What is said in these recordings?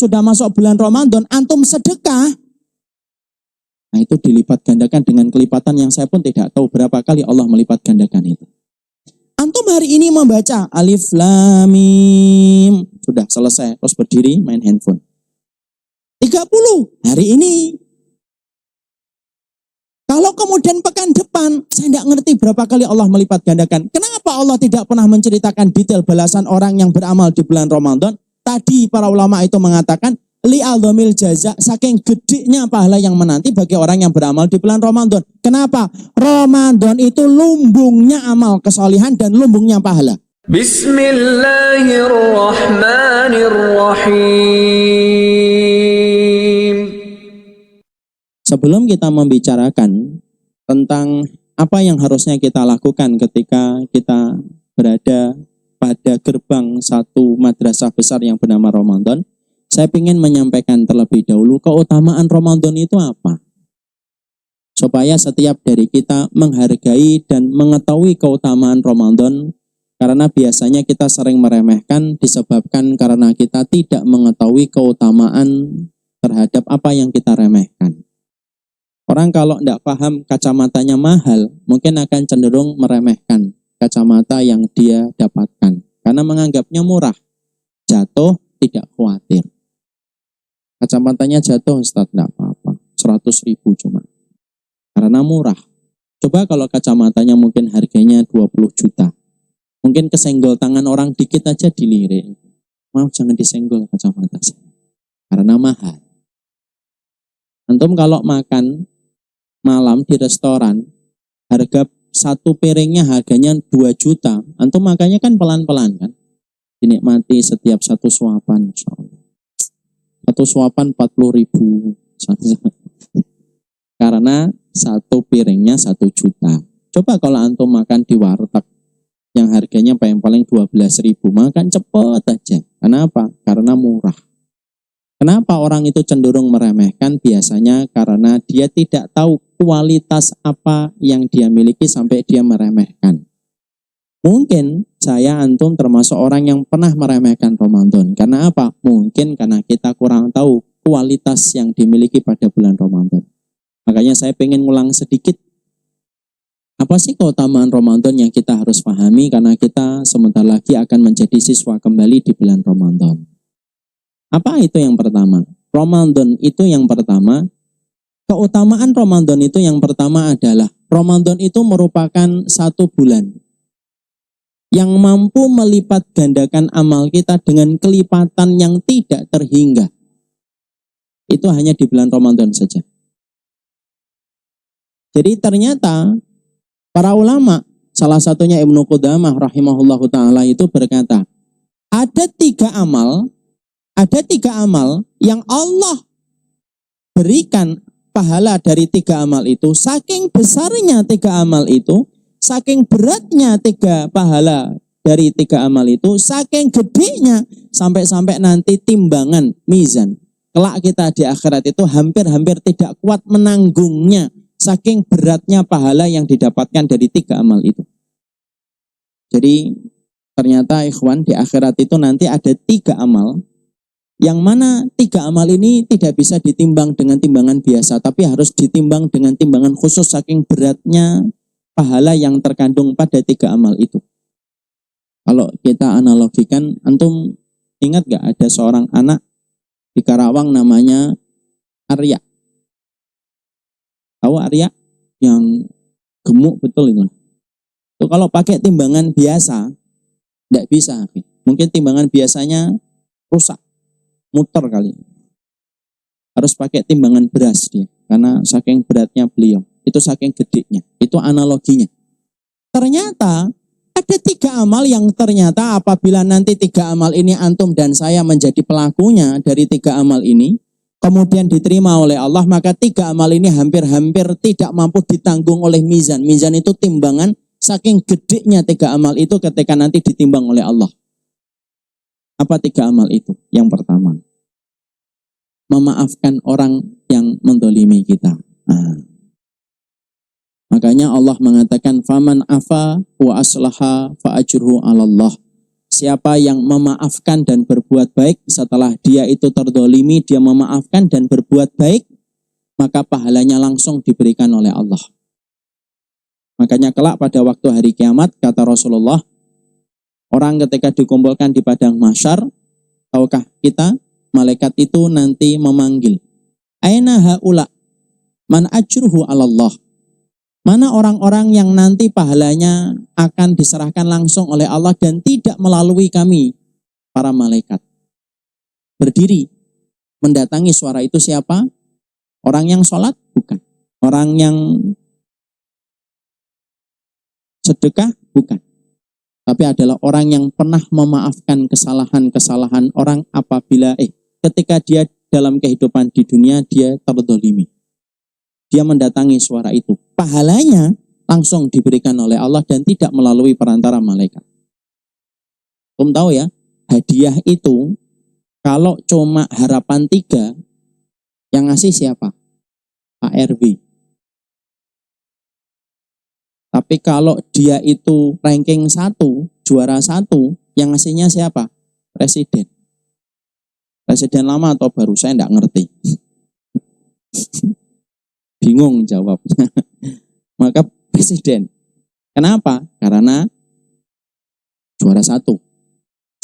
sudah masuk bulan Ramadan, antum sedekah, nah itu dilipat gandakan dengan kelipatan yang saya pun tidak tahu berapa kali Allah melipat gandakan itu. Antum hari ini membaca Alif Lam Mim, sudah selesai, terus berdiri main handphone. 30 hari ini. Kalau kemudian pekan depan, saya tidak ngerti berapa kali Allah melipat gandakan. Kenapa Allah tidak pernah menceritakan detail balasan orang yang beramal di bulan Ramadan? Tadi para ulama itu mengatakan, li'adhamil jaza, saking gedenya pahala yang menanti bagi orang yang beramal di bulan Ramadan. Kenapa? Ramadan itu lumbungnya amal kesalihan dan lumbungnya pahala. Bismillahirrahmanirrahim. Sebelum kita membicarakan tentang apa yang harusnya kita lakukan ketika kita berada pada gerbang satu madrasah besar yang bernama Ramadan, saya ingin menyampaikan terlebih dahulu keutamaan Ramadan itu apa. Supaya setiap dari kita menghargai dan mengetahui keutamaan Ramadan, karena biasanya kita sering meremehkan disebabkan karena kita tidak mengetahui keutamaan terhadap apa yang kita remehkan. Orang kalau tidak paham kacamatanya mahal, mungkin akan cenderung meremehkan kacamata yang dia dapatkan. Karena menganggapnya murah, jatuh tidak khawatir. Kacamatanya jatuh, Ustaz, tidak apa-apa, 100.000 cuma. Karena murah. Coba kalau kacamatanya mungkin harganya 20 juta. Mungkin kesenggol tangan orang dikit aja dilirik. Maaf, jangan disenggol kacamata saya. Karena mahal. Antum kalau makan malam di restoran, harga satu piringnya harganya 2 juta. Antum makannya kan pelan-pelan kan. Dinikmati setiap satu suapan. Satu suapan 40.000. Karena satu piringnya 1 juta. Coba kalau antum makan di warteg yang harganya paling 12.000, makan cepet aja. Kenapa? Karena murah. Kenapa orang itu cenderung meremehkan? Biasanya karena dia tidak tahu kualitas apa yang dia miliki sampai dia meremehkan. Mungkin saya antum termasuk orang yang pernah meremehkan Ramadan. Karena apa? Mungkin karena kita kurang tahu kualitas yang dimiliki pada bulan Ramadan. Makanya saya pengen ngulang sedikit. Apa sih keutamaan Ramadan yang kita harus pahami? Karena kita sebentar lagi akan menjadi siswa kembali di bulan Ramadan. Apa itu yang pertama? Ramadan itu yang pertama. Keutamaan Ramadan itu yang pertama adalah Ramadan itu merupakan satu bulan yang mampu melipat gandakan amal kita dengan kelipatan yang tidak terhingga. Itu hanya di bulan Ramadan saja. Jadi ternyata para ulama, salah satunya Ibnu Qudamah rahimahullahu ta'ala itu berkata, ada tiga amal yang Allah berikan pahala dari tiga amal itu, saking besarnya tiga amal itu, saking beratnya tiga pahala dari tiga amal itu, saking gedenya, sampai-sampai nanti timbangan, mizan. Kelak kita di akhirat itu hampir-hampir tidak kuat menanggungnya, saking beratnya pahala yang didapatkan dari tiga amal itu. Jadi ternyata ikhwan di akhirat itu nanti ada tiga amal, yang mana tiga amal ini tidak bisa ditimbang dengan timbangan biasa, tapi harus ditimbang dengan timbangan khusus saking beratnya pahala yang terkandung pada tiga amal itu. Kalau kita analogikan, antum ingat gak ada seorang anak di Karawang namanya Arya? Tahu Arya? Yang gemuk betul itu. Itu kalau pakai timbangan biasa, tidak bisa. Mungkin timbangan biasanya rusak, muter kali. Harus pakai timbangan beras dia, karena saking beratnya beliau. Itu saking gedenya. Itu analoginya. Ternyata ada tiga amal yang ternyata apabila nanti tiga amal ini antum dan saya menjadi pelakunya dari tiga amal ini, kemudian diterima oleh Allah, maka tiga amal ini hampir-hampir tidak mampu ditanggung oleh mizan. Mizan itu timbangan, saking gedenya tiga amal itu ketika nanti ditimbang oleh Allah. Apa tiga amal itu? Yang pertama, memaafkan orang yang mendolimi kita. Makanya Allah mengatakan, faman afa wa aslaha fa ajruhu 'alallah. Siapa yang memaafkan dan berbuat baik setelah dia itu terdolimi, dia memaafkan dan berbuat baik, maka pahalanya langsung diberikan oleh Allah. Makanya kelak pada waktu hari kiamat, kata Rasulullah, orang ketika dikumpulkan di padang mahsyar, tahukah kita, malaikat itu nanti memanggil, aina haula man ajruhu 'alallah. Mana orang-orang yang nanti pahalanya akan diserahkan langsung oleh Allah dan tidak melalui kami, para malaikat. Berdiri, mendatangi suara itu siapa? Orang yang sholat? Bukan. Orang yang sedekah? Bukan. Tapi adalah orang yang pernah memaafkan kesalahan-kesalahan orang apabila ketika dia dalam kehidupan di dunia dia terdolimi. Dia mendatangi suara itu. Pahalanya langsung diberikan oleh Allah dan tidak melalui perantara malaikat. Tahu ya, hadiah itu kalau cuma harapan 3, yang ngasih siapa? Pak RW. Tapi kalau dia itu ranking 1, juara 1, yang ngasihnya siapa? Presiden. Presiden lama atau baru? Saya tidak ngerti. Bingung jawabnya. Maka presiden. Kenapa? Karena juara 1.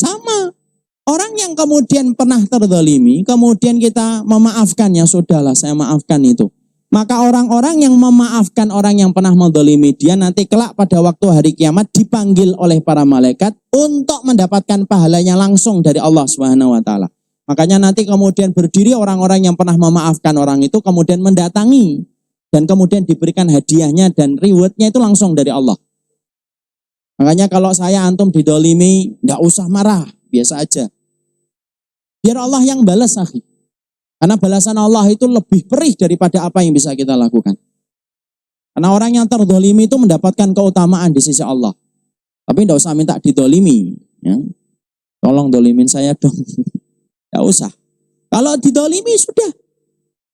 Sama. Orang yang kemudian pernah terdolimi, kemudian kita memaafkan, ya sudahlah saya maafkan itu. Maka orang-orang yang memaafkan orang yang pernah mendolimi dia nanti kelak pada waktu hari kiamat dipanggil oleh para malaikat untuk mendapatkan pahalanya langsung dari Allah Subhanahu wa taala. Makanya nanti kemudian berdiri orang-orang yang pernah memaafkan orang itu kemudian mendatangi dan kemudian diberikan hadiahnya dan rewardnya itu langsung dari Allah. Makanya kalau saya antum didolimi, nggak usah marah, biasa aja. Biar Allah yang balas, akhi. Karena balasan Allah itu lebih perih daripada apa yang bisa kita lakukan. Karena orang yang terdolimi itu mendapatkan keutamaan di sisi Allah. Tapi tidak usah minta didolimi. Ya. Tolong dolimin saya dong. Tidak usah. Kalau didolimi sudah.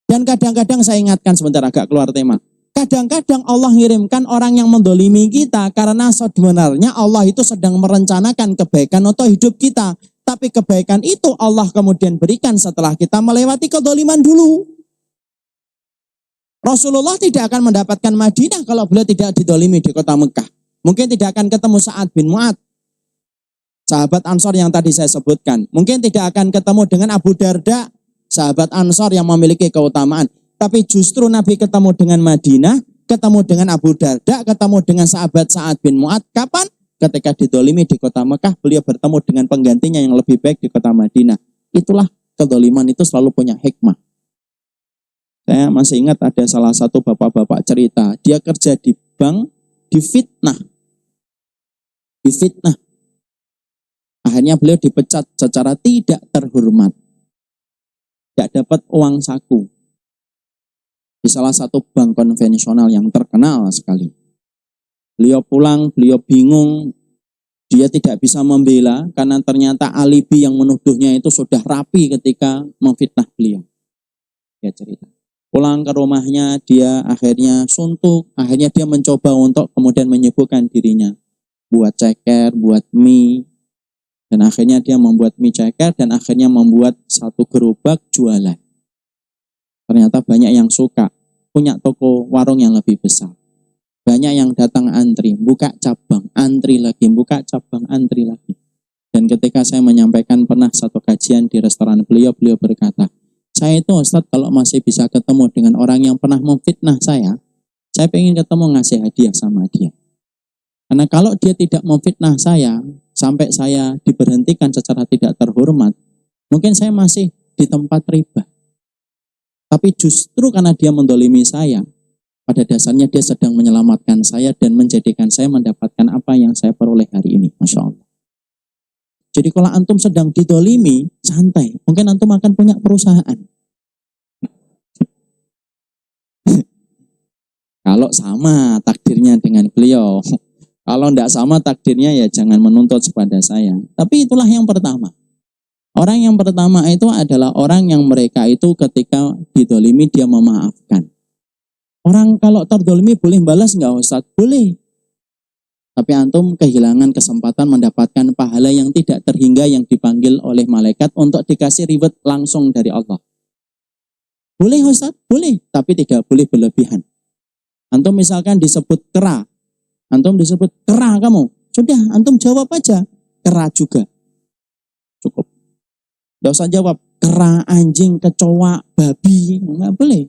Dan kadang-kadang saya ingatkan sebentar agak keluar tema. Kadang-kadang Allah ngirimkan orang yang mendolimi kita karena sebenarnya Allah itu sedang merencanakan kebaikan untuk hidup kita. Tapi kebaikan itu Allah kemudian berikan setelah kita melewati kedoliman dulu. Rasulullah tidak akan mendapatkan Madinah kalau beliau tidak didolimi di kota Mekah. Mungkin tidak akan ketemu Sa'ad bin Mu'ad, sahabat Ansor yang tadi saya sebutkan. Mungkin tidak akan ketemu dengan Abu Darda, sahabat Ansor yang memiliki keutamaan. Tapi justru Nabi ketemu dengan Madinah, ketemu dengan Abu Darda, ketemu dengan sahabat Sa'ad bin Mu'ad. Kapan? Ketika didolimi di kota Mekah, beliau bertemu dengan penggantinya yang lebih baik di kota Madinah. Itulah kedoliman itu selalu punya hikmah. Saya masih ingat ada salah satu bapak-bapak cerita, dia kerja di bank, difitnah. Akhirnya beliau dipecat secara tidak terhormat. Tidak dapat uang saku. Di salah satu bank konvensional yang terkenal sekali. Beliau pulang, beliau bingung, dia tidak bisa membela karena ternyata alibi yang menuduhnya itu sudah rapi ketika memfitnah beliau. Dia cerita. Pulang ke rumahnya, dia akhirnya suntuk, akhirnya dia mencoba untuk kemudian menyibukkan dirinya. Buat ceker, buat mie, dan akhirnya dia membuat mie ceker dan akhirnya membuat satu gerobak jualan. Ternyata banyak yang suka, punya toko warung yang lebih besar. Banyak yang datang antri, buka cabang, antri lagi, buka cabang, antri lagi. Dan ketika saya menyampaikan pernah satu kajian di restoran beliau berkata, saya itu Ustadz kalau masih bisa ketemu dengan orang yang pernah memfitnah saya pengen ketemu ngasih hadiah sama dia. Karena kalau dia tidak memfitnah saya, sampai saya diberhentikan secara tidak terhormat, mungkin saya masih di tempat riba. Tapi justru karena dia mendolimi saya, pada dasarnya dia sedang menyelamatkan saya dan menjadikan saya mendapatkan apa yang saya peroleh hari ini. Masya Allah. Jadi kalau antum sedang didolimi, santai. Mungkin antum akan punya perusahaan. Kalau sama takdirnya dengan beliau. Kalau tidak sama takdirnya ya jangan menuntut kepada saya. Tapi itulah yang pertama. Orang yang pertama itu adalah orang yang mereka itu ketika didolimi dia memaafkan. Orang kalau terdolimi boleh balas nggak Ustaz? Boleh. Tapi antum kehilangan kesempatan mendapatkan pahala yang tidak terhingga yang dipanggil oleh malaikat untuk dikasih reward langsung dari Allah. Boleh Ustaz? Boleh, tapi tidak boleh berlebihan. Antum misalkan disebut kera, antum disebut kera kamu, sudah antum jawab aja, kera juga. Cukup. Tidak usah jawab, kera, anjing, kecoa, babi, nggak boleh.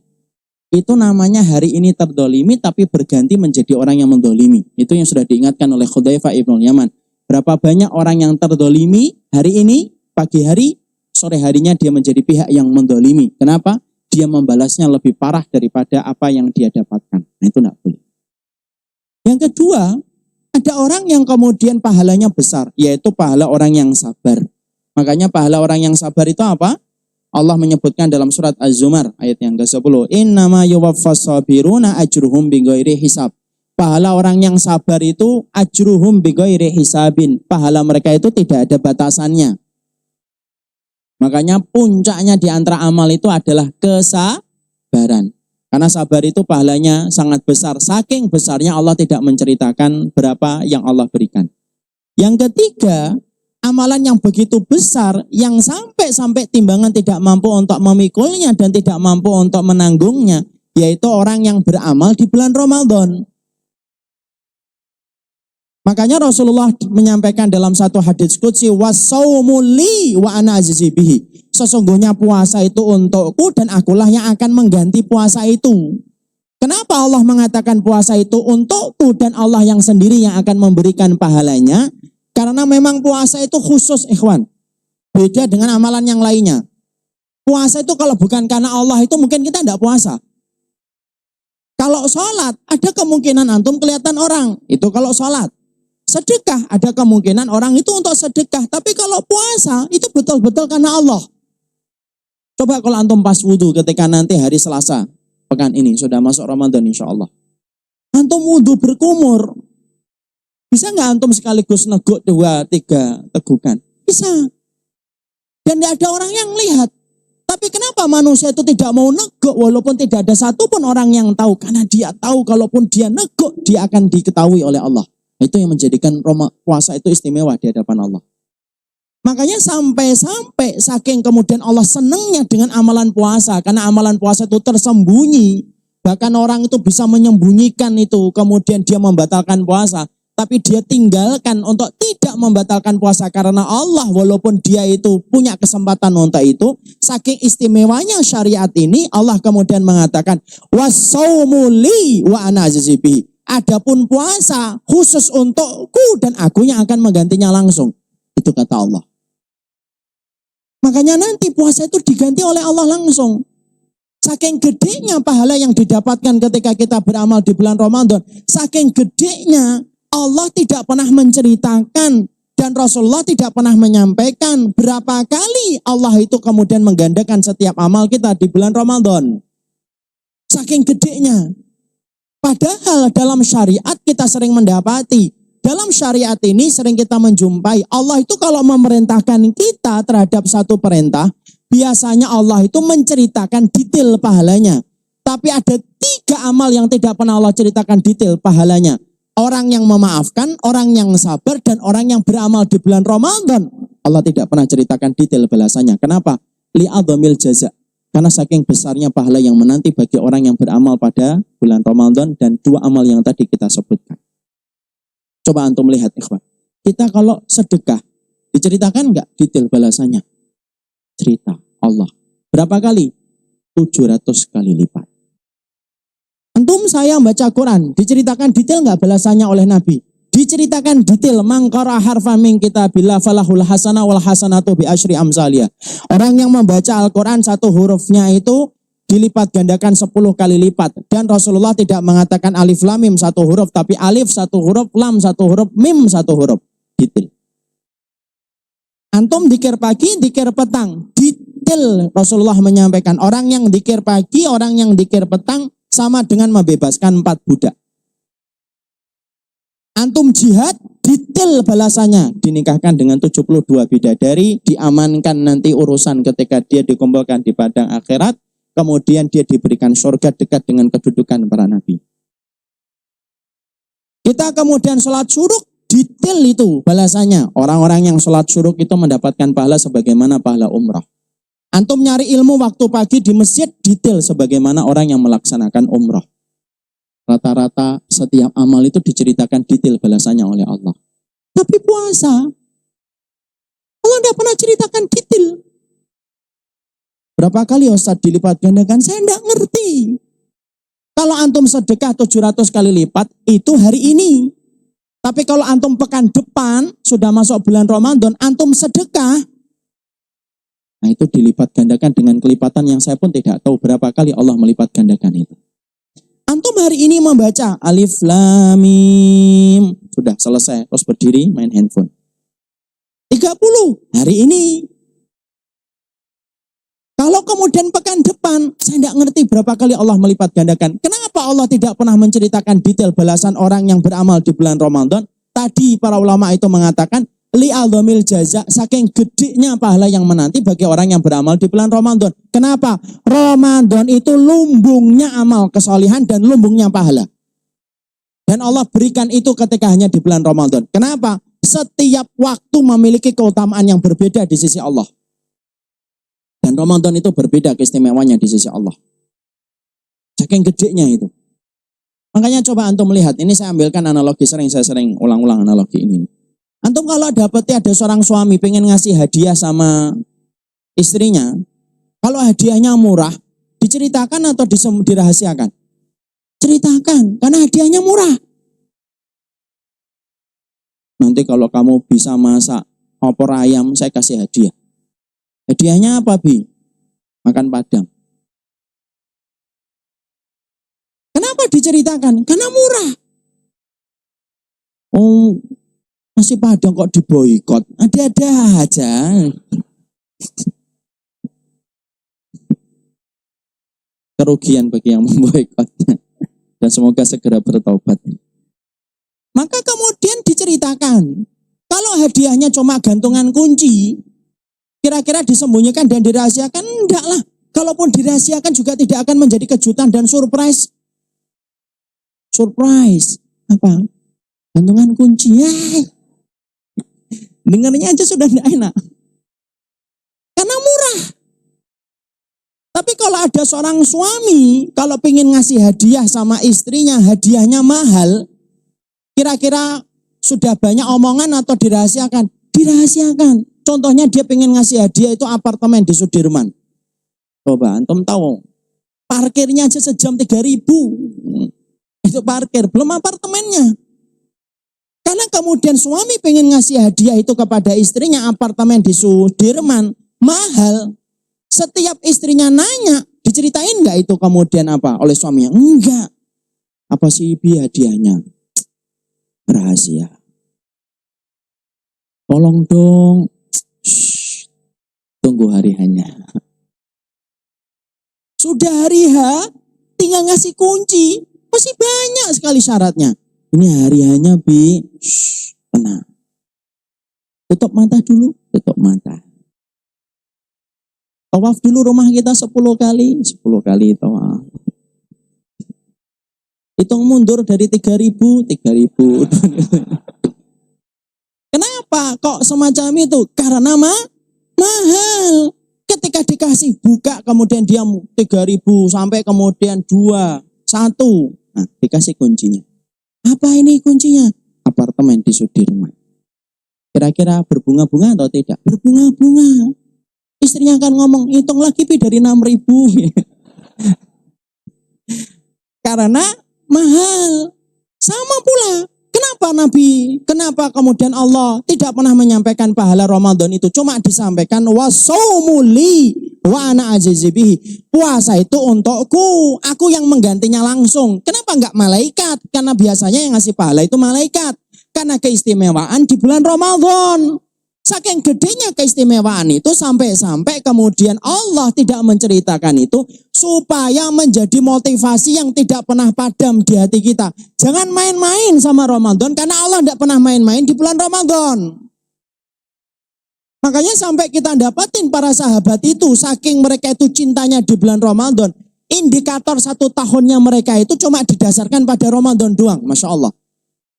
Itu namanya hari ini terdolimi tapi berganti menjadi orang yang mendolimi. Itu yang sudah diingatkan oleh Hudzaifah ibn Yaman. Berapa banyak orang yang terdolimi hari ini, pagi hari, sore harinya dia menjadi pihak yang mendolimi. Kenapa? Dia membalasnya lebih parah daripada apa yang dia dapatkan. Nah itu tidak boleh. Yang kedua, ada orang yang kemudian pahalanya besar, yaitu pahala orang yang sabar. Makanya pahala orang yang sabar itu apa? Allah menyebutkan dalam surat Az-Zumar ayat yang ke-10, innama yuwaffas sabiruna ajruhum bighairi hisab. Pahala orang yang sabar itu ajruhum bighairi hisabin. Pahala mereka itu tidak ada batasannya. Makanya puncaknya di antara amal itu adalah kesabaran. Karena sabar itu pahalanya sangat besar. Saking besarnya Allah tidak menceritakan berapa yang Allah berikan. Yang ketiga, amalan yang begitu besar, yang sampai timbangan tidak mampu untuk memikulnya dan tidak mampu untuk menanggungnya, yaitu orang yang beramal di bulan Ramadan. Makanya Rasulullah menyampaikan dalam satu hadits qudsi, was-saumu li wa ana ajzi bihi. Sesungguhnya puasa itu untukku dan akulah yang akan mengganti puasa itu. Kenapa Allah mengatakan puasa itu untukku dan Allah yang sendiri yang akan memberikan pahalanya? Karena memang puasa itu khusus, ikhwan. Beda dengan amalan yang lainnya. Puasa itu kalau bukan karena Allah itu mungkin kita tidak puasa. Kalau sholat, ada kemungkinan antum kelihatan orang. Itu kalau sholat. Sedekah, ada kemungkinan orang itu untuk sedekah. Tapi kalau puasa, itu betul-betul karena Allah. Coba kalau antum pas wudhu ketika nanti hari Selasa, pekan ini, sudah masuk Ramadan insya Allah. Antum wudhu berkumur. Bisa nggak antum sekaligus neguk 2-3 tegukan? Bisa. Dan tidak ada orang yang lihat. Tapi kenapa manusia itu tidak mau neguk walaupun tidak ada satupun orang yang tahu? Karena dia tahu kalaupun dia neguk, dia akan diketahui oleh Allah. Itu yang menjadikan puasa itu istimewa di hadapan Allah. Makanya sampai saking kemudian Allah senangnya dengan amalan puasa. Karena amalan puasa itu tersembunyi. Bahkan orang itu bisa menyembunyikan itu. Kemudian dia membatalkan puasa. Tapi dia tinggalkan untuk tidak membatalkan puasa karena Allah. Walaupun dia itu punya kesempatan untuk itu. Saking istimewanya syariat ini. Allah kemudian mengatakan, was-saumu li wa ana ajzi bihi. Adapun puasa khusus untukku dan aku yang akan menggantinya langsung. Itu kata Allah. Makanya nanti puasa itu diganti oleh Allah langsung. Saking gedenya pahala yang didapatkan ketika kita beramal di bulan Ramadan. Saking gedenya Allah tidak pernah menceritakan dan Rasulullah tidak pernah menyampaikan berapa kali Allah itu kemudian menggandakan setiap amal kita di bulan Ramadan. Saking gedenya. Padahal dalam syariat kita sering mendapati, dalam syariat ini sering kita menjumpai, Allah itu kalau memerintahkan kita terhadap satu perintah, biasanya Allah itu menceritakan detail pahalanya. Tapi ada 3 amal yang tidak pernah Allah ceritakan detail pahalanya. Orang yang memaafkan, orang yang sabar, dan orang yang beramal di bulan Ramadan. Allah tidak pernah ceritakan detail balasannya. Kenapa? Li'adhamil jaza. Karena saking besarnya pahala yang menanti bagi orang yang beramal pada bulan Ramadan dan 2 amal yang tadi kita sebutkan. Coba antum lihat ikhwan. Kita kalau sedekah, diceritakan enggak detail balasannya? Cerita Allah. Berapa kali? 700 kali lipat. Antum saya baca Quran, diceritakan detail enggak balasannya oleh Nabi? Diceritakan detail, mangkara harfa min kitabillah falahul hasanah wal hasanatu bi asyri amsaliyah. Orang yang membaca Al-Quran 1 hurufnya itu dilipat gandakan 10 kali lipat. Dan Rasulullah tidak mengatakan alif lam mim 1 huruf, tapi alif 1 huruf, lam 1 huruf, mim 1 huruf. Detail. Antum dikir pagi, dikir petang. Detail Rasulullah menyampaikan. Orang yang dikir pagi, orang yang dikir petang sama dengan membebaskan 4 budak. Antum jihad, detail balasannya. Dinikahkan dengan 72 bidadari, diamankan nanti urusan ketika dia dikumpulkan di padang akhirat, kemudian dia diberikan surga dekat dengan kedudukan para nabi. Kita kemudian sholat syuruk, detail itu balasannya. Orang-orang yang sholat syuruk itu mendapatkan pahala sebagaimana pahala umrah. Antum nyari ilmu waktu pagi di masjid, detail sebagaimana orang yang melaksanakan umrah. Rata-rata setiap amal itu diceritakan detail balasannya oleh Allah. Tapi puasa, Allah tidak pernah ceritakan detail. Berapa kali Ustaz dilipat gandakan? Saya tidak ngerti. Kalau antum sedekah 700 kali lipat, itu hari ini. Tapi kalau antum pekan depan, sudah masuk bulan Ramadan, antum sedekah, nah itu dilipat gandakan dengan kelipatan yang saya pun tidak tahu berapa kali Allah melipat gandakan itu. Antum hari ini membaca Alif Lam Mim, sudah selesai, terus berdiri main handphone. 30 hari ini. Kalau kemudian pekan depan, saya tidak ngerti berapa kali Allah melipat gandakan. Kenapa Allah tidak pernah menceritakan detail balasan orang yang beramal di bulan Ramadan? Tadi para ulama itu mengatakan, li'adhamil jaza, saking gedenya pahala yang menanti bagi orang yang beramal di bulan Ramadan. Kenapa? Ramadan itu lumbungnya amal kesolihan dan lumbungnya pahala. Dan Allah berikan itu ketika hanya di bulan Ramadan. Kenapa? Setiap waktu memiliki keutamaan yang berbeda di sisi Allah. Dan Ramadan itu berbeda keistimewaannya di sisi Allah. Saking gedenya itu. Makanya coba antum melihat, ini saya ambilkan analogi, saya sering ulang-ulang analogi ini. Antum kalau dapetnya ada seorang suami pengen ngasih hadiah sama istrinya, kalau hadiahnya murah, diceritakan atau dirahasiakan? Ceritakan, karena hadiahnya murah. Nanti kalau kamu bisa masak opor ayam, saya kasih hadiah. Hadiahnya apa, Bi? Makan Padang. Kenapa diceritakan? Karena murah. Oh, nasi Padang kok diboikot? Ada-ada aja. Kerugian bagi yang memboikotnya. Dan semoga segera bertobat. Maka kemudian diceritakan. Kalau hadiahnya cuma gantungan kunci, kira-kira disembunyikan dan dirahasiakan? Enggak lah. Kalaupun dirahasiakan juga tidak akan menjadi kejutan dan surprise. Surprise. Apa? Gantungan kunci. Ya. Dengarnya aja sudah tidak enak. Karena murah. Tapi kalau ada seorang suami, kalau pengen ngasih hadiah sama istrinya, hadiahnya mahal, kira-kira sudah banyak omongan atau dirahasiakan? Dirahasiakan. Contohnya dia pengen ngasih hadiah itu apartemen di Sudirman. Coba antum tahu, parkirnya aja sejam 3.000. Itu parkir, belum apartemennya. Karena kemudian suami pengen ngasih hadiah itu kepada istrinya, apartemen di Sudirman, mahal. Setiap istrinya nanya, diceritain nggak itu kemudian apa oleh suaminya? Enggak. Apa sih Bi hadiahnya? Rahasia. Tolong dong. Shh, tunggu hari hanya. Sudah hari H, tinggal ngasih kunci. Masih banyak sekali syaratnya. Ini hari hanya, Bi. Shh, tenang. Tutup mata dulu. Tutup mata. Tawaf dulu rumah kita 10 kali. 10 kali tawaf. Hitung mundur dari 3.000. 3.000. Kenapa kok semacam itu? Karena mahal. Ketika dikasih buka kemudian dia 3.000 sampai kemudian 2, 1. Nah, dikasih kuncinya. Apa ini kuncinya? Apartemen di Sudirman. Kira-kira berbunga-bunga atau tidak? Berbunga-bunga. Istrinya akan ngomong, hitung lagi Pi dari 6.000. Karena mahal. Sama pula. Kenapa kemudian Allah tidak pernah menyampaikan pahala Ramadan itu? Cuma disampaikan wasaumuli wa ana ajizibihi. Puasa itu untukku, aku yang menggantinya langsung. Kenapa enggak malaikat? Karena biasanya yang ngasih pahala itu malaikat. Karena keistimewaan di bulan Ramadan. Saking gedenya keistimewaan itu sampai-sampai kemudian Allah tidak menceritakan itu supaya menjadi motivasi yang tidak pernah padam di hati kita. Jangan main-main sama Ramadan karena Allah tidak pernah main-main di bulan Ramadan. Makanya sampai kita dapatin para sahabat itu saking mereka itu cintanya di bulan Ramadan. Indikator 1 tahunnya mereka itu cuma didasarkan pada Ramadan doang. Masya Allah.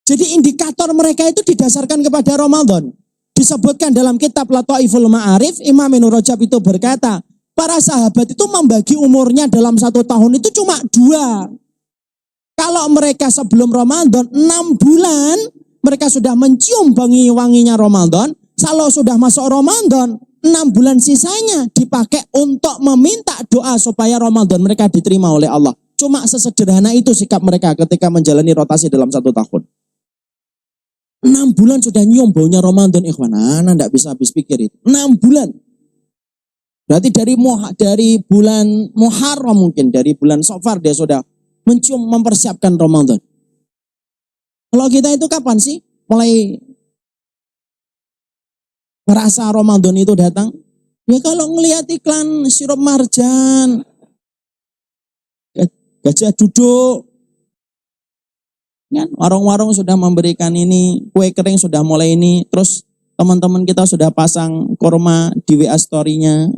Jadi indikator mereka itu didasarkan kepada Ramadan. Disebutkan dalam kitab Lataiful Ma'arif, Imam Ibnu Rajab itu berkata, para sahabat itu membagi umurnya dalam 1 tahun itu cuma 2. Kalau mereka sebelum Ramadan 6 bulan, mereka sudah mencium wangi-wanginya Ramadan. Kalau sudah masuk Ramadan, 6 bulan sisanya dipakai untuk meminta doa supaya Ramadan mereka diterima oleh Allah. Cuma sesederhana itu sikap mereka ketika menjalani rotasi dalam 1 tahun. 6 bulan sudah nyium baunya Ramadan, ikhwan. Anak tidak bisa habis pikir itu. 6 bulan. Berarti dari bulan Muharram mungkin, dari bulan Safar dia sudah mencium, mempersiapkan Ramadan. Kalau kita itu kapan sih mulai merasa Ramadan itu datang? Ya kalau ngelihat iklan sirup marjan, gajah duduk, kan? Warung-warung sudah memberikan ini, kue kering sudah mulai ini, terus teman-teman kita sudah pasang kurma di WA story-nya.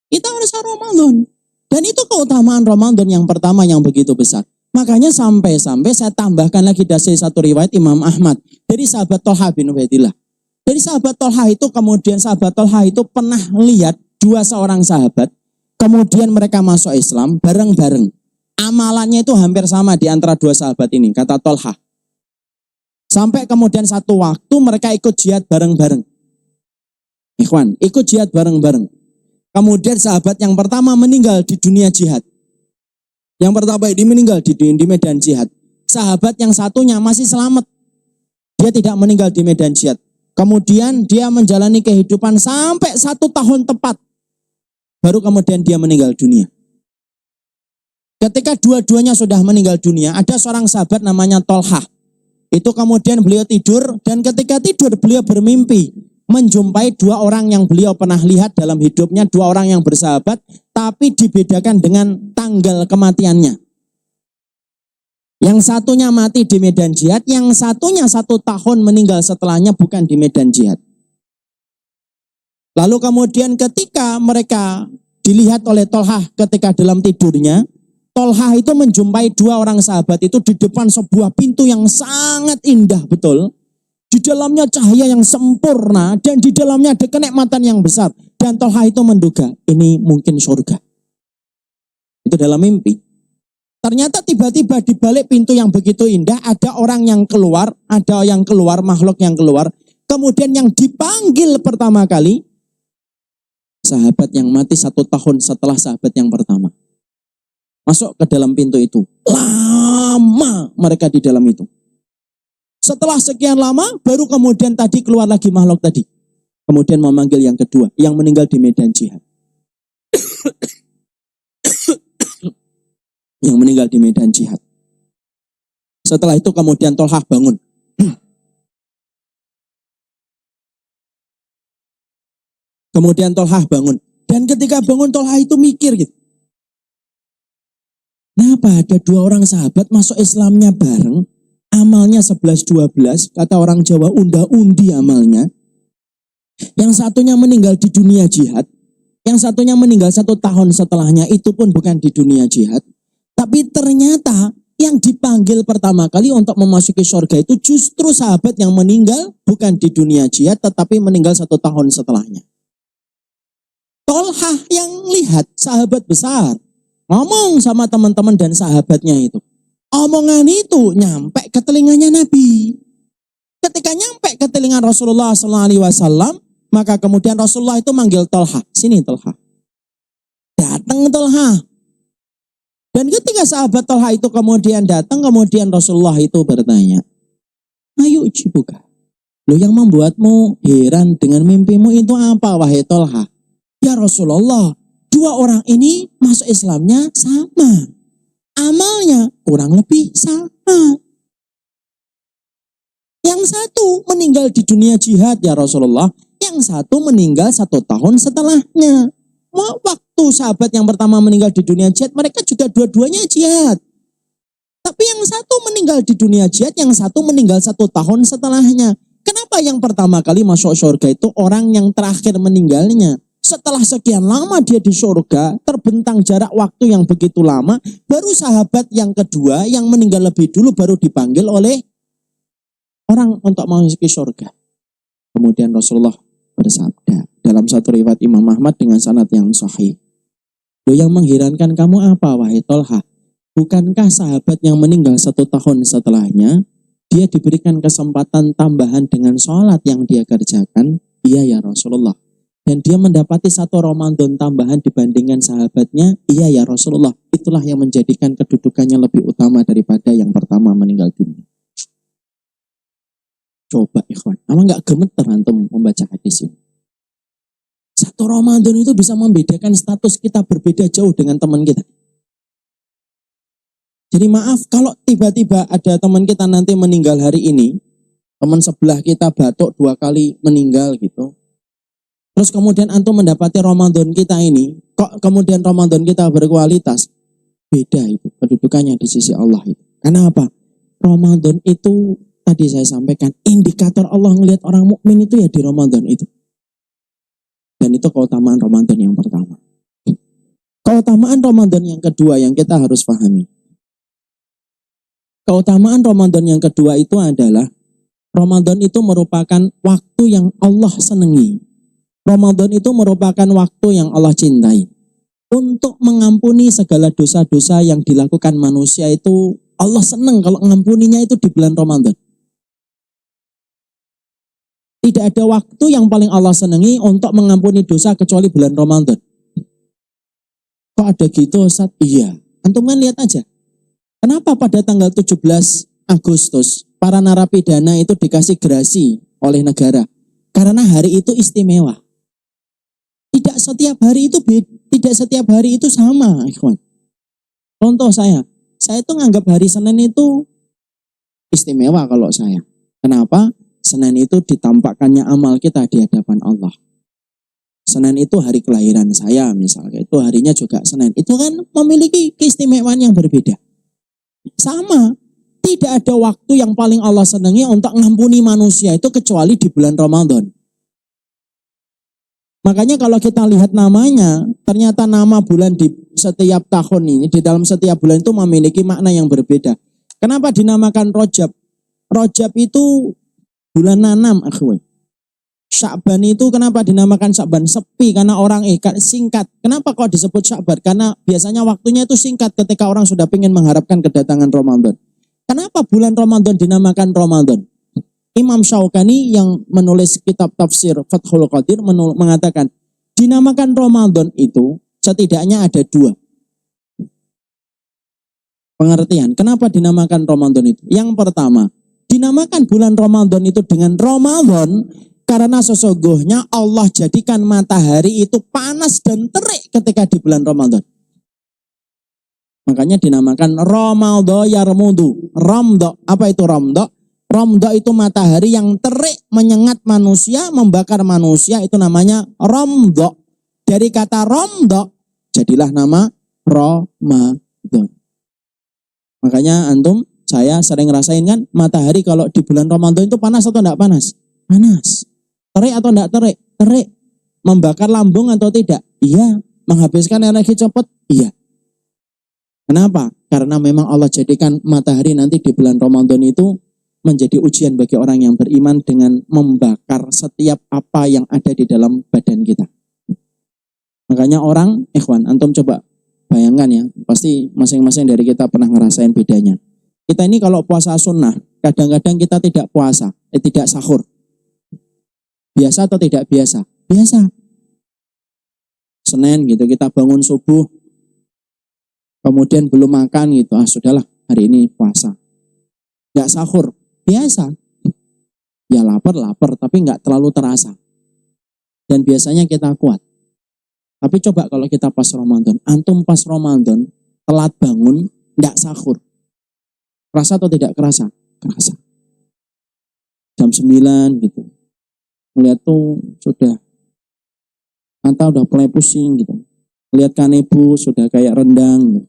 Kita harus Ramadan. Dan itu keutamaan Ramadan yang pertama yang begitu besar. Makanya sampai-sampai saya tambahkan lagi dari satu riwayat Imam Ahmad. Dari sahabat Tolha bin Ubaidillah. Dari sahabat Tolha itu kemudian sahabat Tolha itu pernah lihat 2 seorang sahabat. Kemudian mereka masuk Islam bareng-bareng. Amalannya itu hampir sama di antara 2 sahabat ini, kata Tolha. Sampai kemudian satu waktu mereka ikut jihad bareng-bareng. Ikhwan, ikut jihad bareng-bareng. Kemudian sahabat yang pertama meninggal di dunia jihad. Yang pertama ini meninggal di medan jihad. Sahabat yang satunya masih selamat. Dia tidak meninggal di medan jihad. Kemudian dia menjalani kehidupan sampai 1 tahun tepat. Baru kemudian dia meninggal dunia. Ketika dua-duanya sudah meninggal dunia, ada seorang sahabat namanya Tolha. Itu kemudian beliau tidur, dan ketika tidur beliau bermimpi menjumpai 2 orang yang beliau pernah lihat dalam hidupnya, 2 orang yang bersahabat, tapi dibedakan dengan tanggal kematiannya. Yang satunya mati di medan jihad, yang satunya 1 tahun meninggal setelahnya bukan di medan jihad. Lalu kemudian ketika mereka dilihat oleh Tolha ketika dalam tidurnya, Tolha itu menjumpai 2 orang sahabat itu di depan sebuah pintu yang sangat indah betul. Di dalamnya cahaya yang sempurna dan di dalamnya ada kenikmatan yang besar. Dan Tolha itu menduga ini mungkin surga. Itu dalam mimpi. Ternyata tiba-tiba di balik pintu yang begitu indah ada orang yang keluar, makhluk yang keluar. Kemudian yang dipanggil pertama kali sahabat yang mati 1 tahun setelah sahabat yang pertama. Masuk ke dalam pintu itu. Lama mereka di dalam itu. Setelah sekian lama, baru kemudian tadi keluar lagi makhluk tadi. Kemudian memanggil yang kedua, yang meninggal di medan jihad. Yang meninggal di medan jihad. Setelah itu kemudian Tolha bangun. Kemudian Tolha bangun. Dan ketika bangun Tolha itu mikir gitu. Kenapa ada 2 orang sahabat masuk Islamnya bareng? Amalnya 11-12, kata orang Jawa unda-undi amalnya. Yang satunya meninggal di dunia jihad, yang satunya meninggal 1 tahun setelahnya, itu pun bukan di dunia jihad. Tapi ternyata yang dipanggil pertama kali untuk memasuki surga itu justru sahabat yang meninggal bukan di dunia jihad, tetapi meninggal 1 tahun setelahnya. Tolha yang lihat sahabat besar, ngomong sama teman-teman dan sahabatnya itu. Omongan itu nyampe ke telinganya Nabi. Ketika nyampe ke telinga Rasulullah SAW, maka kemudian Rasulullah itu manggil Tolha. Sini Tolha. Datang Tolha. Dan ketika sahabat Tolha itu kemudian datang, kemudian Rasulullah itu bertanya, ayo cibuka. Loh, yang membuatmu heran dengan mimpimu itu apa wahai Tolha? Ya Rasulullah, 2 orang ini masuk Islamnya sama. Amalnya kurang lebih sama. Yang satu meninggal di dunia jihad ya Rasulullah. Yang satu meninggal 1 tahun setelahnya. Waktu sahabat yang pertama meninggal di dunia jihad, mereka juga dua-duanya jihad. Tapi yang satu meninggal di dunia jihad, yang satu meninggal 1 tahun setelahnya. Kenapa yang pertama kali masuk surga itu orang yang terakhir meninggalnya? Setelah sekian lama dia di surga, terbentang jarak waktu yang begitu lama, baru sahabat yang kedua yang meninggal lebih dulu baru dipanggil oleh orang untuk memasuki surga. Kemudian Rasulullah bersabda dalam satu riwayat Imam Ahmad dengan sanad yang sahih. Loh, yang mengherankan kamu apa, wahai Tolha? Bukankah sahabat yang meninggal 1 tahun setelahnya, dia diberikan kesempatan tambahan dengan sholat yang dia kerjakan? Iya ya Rasulullah. Dan dia mendapati 1 Ramadan tambahan dibandingkan sahabatnya? Iya ya Rasulullah. Itulah yang menjadikan kedudukannya lebih utama daripada yang pertama meninggal dunia. Coba ikhwan, apa nggak gemeter antum membaca hadis ini? 1 Ramadan itu bisa membedakan status kita berbeda jauh dengan teman kita. Jadi maaf kalau tiba-tiba ada teman kita nanti meninggal hari ini, teman sebelah kita batuk 2 kali meninggal gitu. Terus kemudian antum mendapati Ramadan kita ini, kok kemudian Ramadan kita berkualitas? Beda itu kedudukannya di sisi Allah itu. Karena apa? Ramadan itu tadi saya sampaikan, indikator Allah melihat orang mukmin itu ya di Ramadan itu. Dan itu keutamaan Ramadan yang pertama. Keutamaan Ramadan yang kedua yang kita harus pahami. Keutamaan Ramadan yang kedua itu adalah Ramadan itu merupakan waktu yang Allah senangi. Ramadan itu merupakan waktu yang Allah cintai. Untuk mengampuni segala dosa-dosa yang dilakukan manusia itu Allah senang kalau mengampuninya itu di bulan Ramadan. Tidak ada waktu yang paling Allah senangi untuk mengampuni dosa kecuali bulan Ramadan. Kok ada gitu Ustaz? Iya. Antum kan lihat aja. Kenapa pada tanggal 17 Agustus para narapidana itu dikasih gerasi oleh negara? Karena hari itu istimewa. Tidak setiap hari itu sama, ikhwan. Contoh saya itu nganggap hari Senin itu istimewa kalau saya. Kenapa? Senin itu ditampakkannya amal kita di hadapan Allah. Senin itu hari kelahiran saya misalnya, itu harinya juga Senin. Itu kan memiliki keistimewaan yang berbeda. Sama, tidak ada waktu yang paling Allah senangi untuk mengampuni manusia itu kecuali di bulan Ramadan. Makanya kalau kita lihat namanya, ternyata nama bulan di setiap tahun ini, di dalam setiap bulan itu memiliki makna yang berbeda. Kenapa dinamakan Rajab? Rajab itu bulan nanam, akhwat. Sya'ban itu kenapa dinamakan Sya'ban? Sepi, karena orang singkat. Kenapa kok disebut Sya'ban? Karena biasanya waktunya itu singkat ketika orang sudah ingin mengharapkan kedatangan Ramadan. Kenapa bulan Ramadan dinamakan Ramadan? Imam Syaukani yang menulis kitab tafsir Fathul Qadir mengatakan, dinamakan Ramadan itu setidaknya ada 2 pengertian. Kenapa dinamakan Ramadan itu? Yang pertama, dinamakan bulan Ramadan itu dengan Ramadan karena sesungguhnya Allah jadikan matahari itu panas dan terik ketika di bulan Ramadan. Makanya dinamakan Ramadha Yarmudu. Ramdha, apa itu Ramdha? Ramdha itu matahari yang terik menyengat manusia, membakar manusia, itu namanya Ramdha. Dari kata Ramdha jadilah nama Ramadan. Makanya antum, saya sering ngerasain kan matahari kalau di bulan Ramadan itu panas atau enggak panas? Panas. Terik atau enggak terik? Terik. Membakar lambung atau tidak? Iya. Menghabiskan energi cepat? Iya. Kenapa? Karena memang Allah jadikan matahari nanti di bulan Ramadan itu menjadi ujian bagi orang yang beriman dengan membakar setiap apa yang ada di dalam badan kita. Makanya orang, ikhwan, antum coba bayangkan ya, pasti masing-masing dari kita pernah ngerasain bedanya. Kita ini kalau puasa sunnah, kadang-kadang kita tidak puasa, tidak sahur. Biasa atau tidak biasa? Biasa. Senin gitu, kita bangun subuh, kemudian belum makan gitu, sudahlah hari ini puasa. Gak sahur, biasa. Ya lapar, tapi gak terlalu terasa. Dan biasanya kita kuat. Tapi coba kalau kita pas Ramadan, antum pas Ramadan, telat bangun, gak sahur. Kerasa atau tidak kerasa? Kerasa. Jam 9 gitu. Melihat tuh sudah mata udah mulai pusing gitu. Lihat kanebo sudah kayak rendang.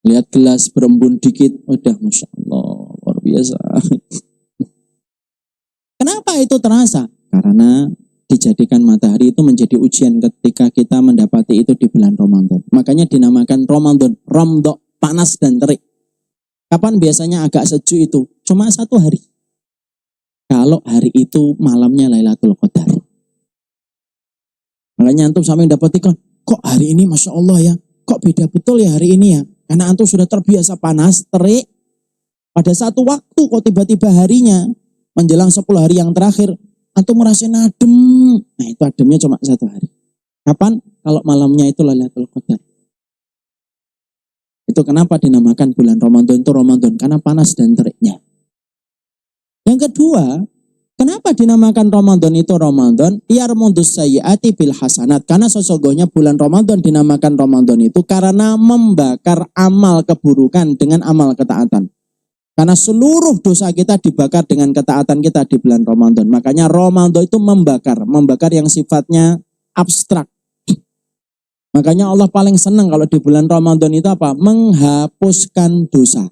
Lihat gelas berembun dikit, udah Masya Allah, luar biasa. Kenapa itu terasa? Karena dijadikan matahari itu menjadi ujian ketika kita mendapati itu di bulan Ramadan. Makanya dinamakan Ramadan, Ramdha, panas dan terik. Kapan biasanya agak sejuk itu? Cuma 1 hari. Kalau hari itu malamnya Lailatul Qadar. Makanya antum sampai dapat iklan, kok hari ini Masya Allah ya, kok beda betul ya hari ini ya. Karena antum sudah terbiasa panas, terik. Pada satu waktu kok tiba-tiba harinya, menjelang 10 hari yang terakhir, antum merasain adem. Nah itu ademnya cuma 1 hari. Kapan? Kalau malamnya itu Lailatul Qadar. Itu kenapa dinamakan bulan Ramadan itu Ramadan, karena panas dan teriknya. Yang kedua, kenapa dinamakan Ramadan itu Ramadan? Yarmudus sayyiati bil hasanat. Karena sesungguhnya bulan Ramadan dinamakan Ramadan itu karena membakar amal keburukan dengan amal ketaatan. Karena seluruh dosa kita dibakar dengan ketaatan kita di bulan Ramadan. Makanya Ramadan itu membakar yang sifatnya abstrak. Makanya Allah paling senang kalau di bulan Ramadan itu apa? Menghapuskan dosa.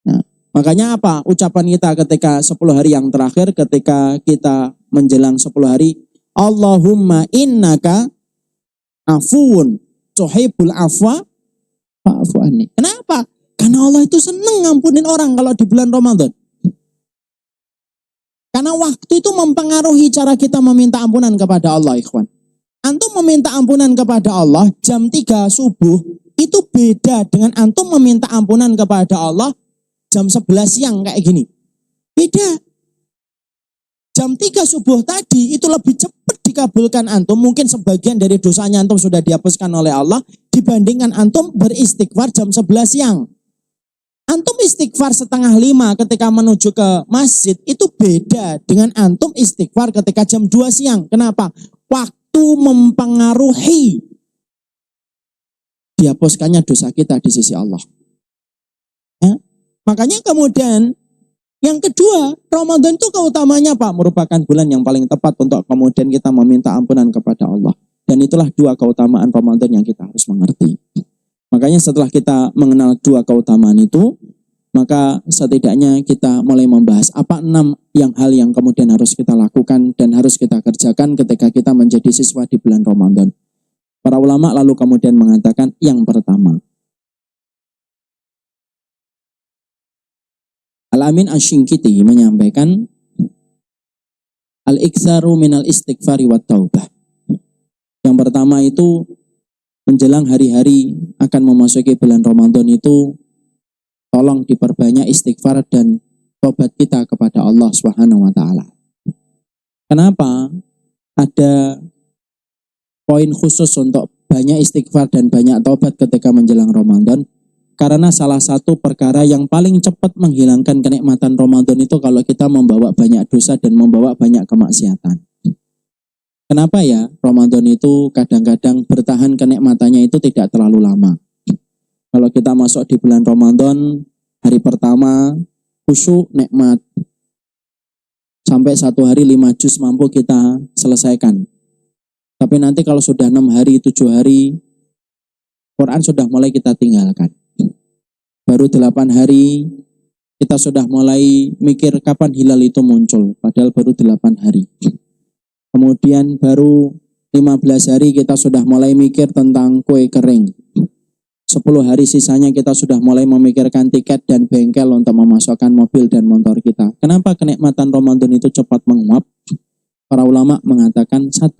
Nah, makanya apa? Ucapan kita ketika 10 hari yang terakhir, ketika kita menjelang 10 hari, Allahumma innaka afuun tuhibbul afwa fa'fu anni. Kenapa? Karena Allah itu senang ngampunin orang kalau di bulan Ramadan. Karena waktu itu mempengaruhi cara kita meminta ampunan kepada Allah, ikhwan. Antum meminta ampunan kepada Allah jam 3 subuh, itu beda dengan antum meminta ampunan kepada Allah jam 11 siang kayak gini. Beda. Jam 3 subuh tadi itu lebih cepat dikabulkan antum. Mungkin sebagian dari dosanya antum sudah dihapuskan oleh Allah dibandingkan antum beristighfar jam 11 siang. Antum istighfar 4:30 ketika menuju ke masjid itu beda dengan antum istighfar ketika jam 2 siang. Kenapa? Waktu mempengaruhi dihapuskannya dosa kita di sisi Allah. Ya? Makanya kemudian yang kedua, Ramadan itu keutamanya apa? Merupakan bulan yang paling tepat untuk kemudian kita meminta ampunan kepada Allah. Dan itulah 2 keutamaan Ramadan yang kita harus mengerti. Makanya setelah kita mengenal 2 keutamaan itu, maka setidaknya kita mulai membahas apa 6 hal yang kemudian harus kita lakukan dan harus kita kerjakan ketika kita menjadi siswa di bulan Ramadan. Para ulama lalu kemudian mengatakan yang pertama, Al-Amin Asy-Syinkiti menyampaikan al-iktsaru minal istighfari wat taubah. Yang pertama itu menjelang hari-hari akan memasuki bulan Ramadan itu tolong diperbanyak istighfar dan tobat kita kepada Allah Subhanahu wa taala. Kenapa? Ada poin khusus untuk banyak istighfar dan banyak tobat ketika menjelang Ramadan. Karena salah satu perkara yang paling cepat menghilangkan kenikmatan Ramadan itu kalau kita membawa banyak dosa dan membawa banyak kemaksiatan. Kenapa ya? Ramadan itu kadang-kadang bertahan kenikmatannya itu tidak terlalu lama. Kalau kita masuk di bulan Ramadan, hari pertama khusyuk nikmat. Sampai 1 hari 5 juz mampu kita selesaikan. Tapi nanti kalau sudah 6 hari, 7 hari, Quran sudah mulai kita tinggalkan. Baru 8 hari, kita sudah mulai mikir kapan hilal itu muncul. Padahal baru 8 hari. Kemudian baru 15 hari kita sudah mulai mikir tentang kue kering. 10 hari sisanya kita sudah mulai memikirkan tiket dan bengkel untuk memasukkan mobil dan motor kita. Kenapa kenikmatan Ramadan itu cepat menguap? Para ulama mengatakan 1.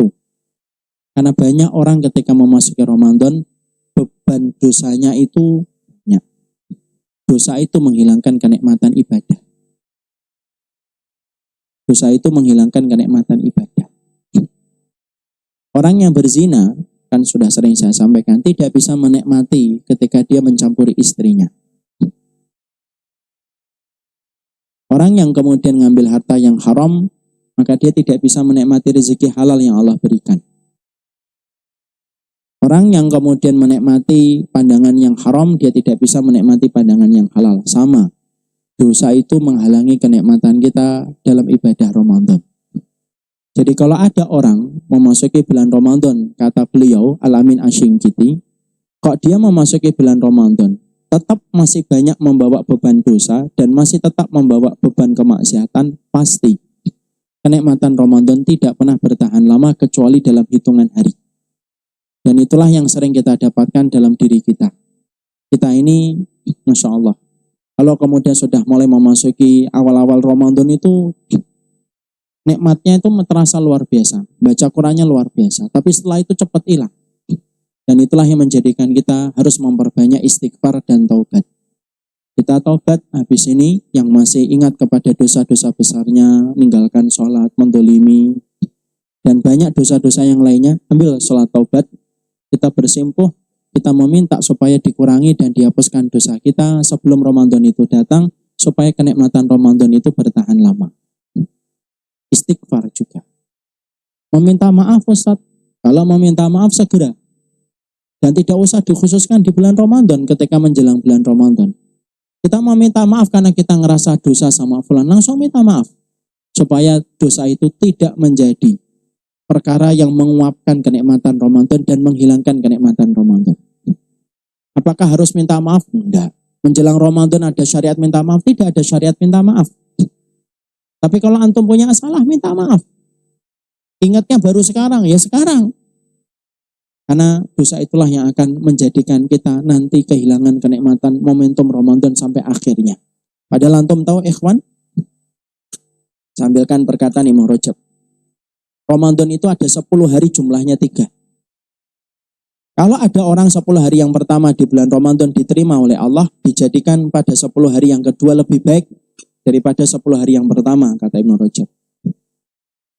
Karena banyak orang ketika memasuki Ramadan, beban dosanya itu banyak. Dosa itu menghilangkan kenikmatan ibadah. Dosa itu menghilangkan kenikmatan ibadah. Orang yang berzina, kan sudah sering saya sampaikan, tidak bisa menikmati ketika dia mencampuri istrinya. Orang yang kemudian ngambil harta yang haram, maka dia tidak bisa menikmati rezeki halal yang Allah berikan. Orang yang kemudian menikmati pandangan yang haram, dia tidak bisa menikmati pandangan yang halal. Sama, dosa itu menghalangi kenikmatan kita dalam ibadah Ramadan. Jadi kalau ada orang memasuki bulan Ramadan, kata beliau, Al-Amin Asy-Syinkiti, kok dia memasuki bulan Ramadan, tetap masih banyak membawa beban dosa dan masih tetap membawa beban kemaksiatan, pasti kenikmatan Ramadan tidak pernah bertahan lama kecuali dalam hitungan hari. Dan itulah yang sering kita dapatkan dalam diri kita. Kita ini Masya Allah. Kalau kemudian sudah mulai memasuki awal-awal Ramadan itu nikmatnya itu terasa luar biasa. Baca Qurannya luar biasa. Tapi setelah itu cepat hilang. Dan itulah yang menjadikan kita harus memperbanyak istighfar dan taubat. Kita taubat habis ini yang masih ingat kepada dosa-dosa besarnya, meninggalkan sholat, mendolimi, dan banyak dosa-dosa yang lainnya, ambil sholat taubat, kita bersimpuh, kita meminta supaya dikurangi dan dihapuskan dosa kita sebelum Ramadan itu datang, supaya kenikmatan Ramadan itu bertahan lama. Istighfar juga. Meminta maaf Ustaz, kalau meminta maaf segera. Dan tidak usah dikhususkan di bulan Ramadan ketika menjelang bulan Ramadan. Kita meminta maaf karena kita ngerasa dosa sama fulan, langsung minta maaf. Supaya dosa itu tidak menjadi perkara yang menguapkan kenikmatan Ramadan dan menghilangkan kenikmatan Ramadan. Apakah harus minta maaf? Enggak. Menjelang Ramadan ada syariat minta maaf? Tidak ada syariat minta maaf. Tapi kalau antum punya salah, minta maaf. Ingatnya baru sekarang, ya sekarang. Karena dosa itulah yang akan menjadikan kita nanti kehilangan kenikmatan momentum Ramadan sampai akhirnya. Padahal antum tahu ikhwan, sambilkan perkataan Imam Rajab. Ramadan itu ada 10 hari jumlahnya 3. Kalau ada orang 10 hari yang pertama di bulan Ramadan diterima oleh Allah, dijadikan pada 10 hari yang kedua lebih baik daripada 10 hari yang pertama, kata Imam Rajab.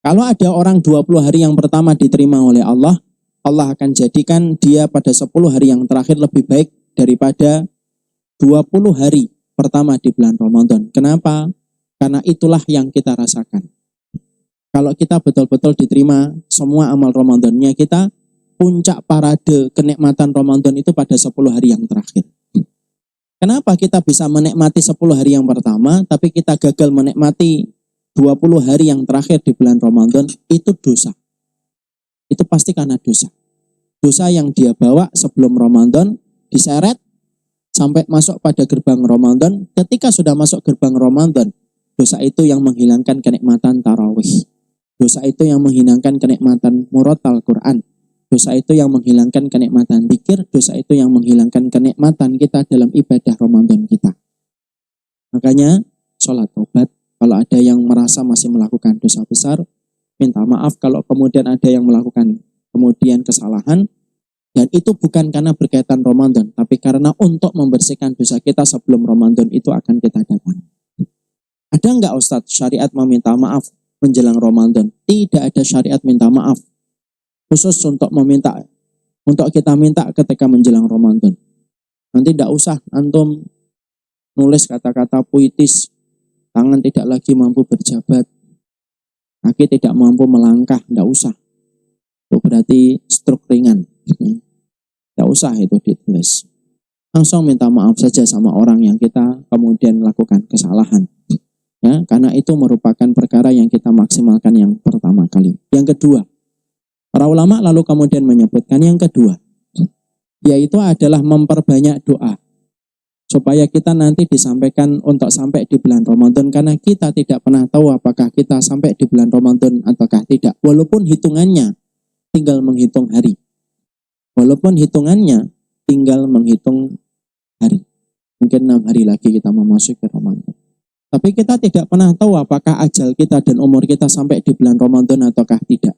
Kalau ada orang 20 hari yang pertama diterima oleh Allah, Allah akan jadikan dia pada 10 hari yang terakhir lebih baik daripada 20 hari pertama di bulan Ramadan. Kenapa? Karena itulah yang kita rasakan. Kalau kita betul-betul diterima semua amal Ramadannya kita, puncak parade kenikmatan Ramadan itu pada 10 hari yang terakhir. Kenapa kita bisa menikmati 10 hari yang pertama, tapi kita gagal menikmati 20 hari yang terakhir di bulan Ramadan? Itu dosa. Itu pasti karena dosa. Dosa yang dia bawa sebelum Ramadan, diseret sampai masuk pada gerbang Ramadan. Ketika sudah masuk gerbang Ramadan, dosa itu yang menghilangkan kenikmatan tarawih. Dosa itu yang menghilangkan kenikmatan murotal Quran. Dosa itu yang menghilangkan kenikmatan zikir. Dosa itu yang menghilangkan kenikmatan kita dalam ibadah Ramadan kita. Makanya sholat taubat, kalau ada yang merasa masih melakukan dosa besar, minta maaf kalau kemudian ada yang melakukan kemudian kesalahan, dan itu bukan karena berkaitan Ramadan, tapi karena untuk membersihkan dosa kita sebelum Ramadan itu akan kita dapat. Ada enggak Ustadz syariat meminta maaf menjelang Ramadan? Tidak ada syariat minta maaf khusus untuk kita minta ketika menjelang Ramadan. Nanti tidak usah antum nulis kata-kata puitis, tangan tidak lagi mampu berjabat, kaki tidak mampu melangkah, tidak usah. Itu berarti stroke ringan. Tidak usah itu ditulis. Langsung minta maaf saja sama orang yang kita kemudian melakukan kesalahan. Ya, karena itu merupakan perkara yang kita maksimalkan yang pertama kali. Yang kedua, para ulama lalu kemudian menyebutkan yang kedua, yaitu adalah memperbanyak doa. Supaya kita nanti disampaikan untuk sampai di bulan Ramadan, karena kita tidak pernah tahu apakah kita sampai di bulan Ramadan ataukah tidak. Walaupun hitungannya tinggal menghitung hari. Walaupun hitungannya tinggal menghitung hari. Mungkin 6 hari lagi kita memasuki Ramadan. Tapi kita tidak pernah tahu apakah ajal kita dan umur kita sampai di bulan Ramadan ataukah tidak.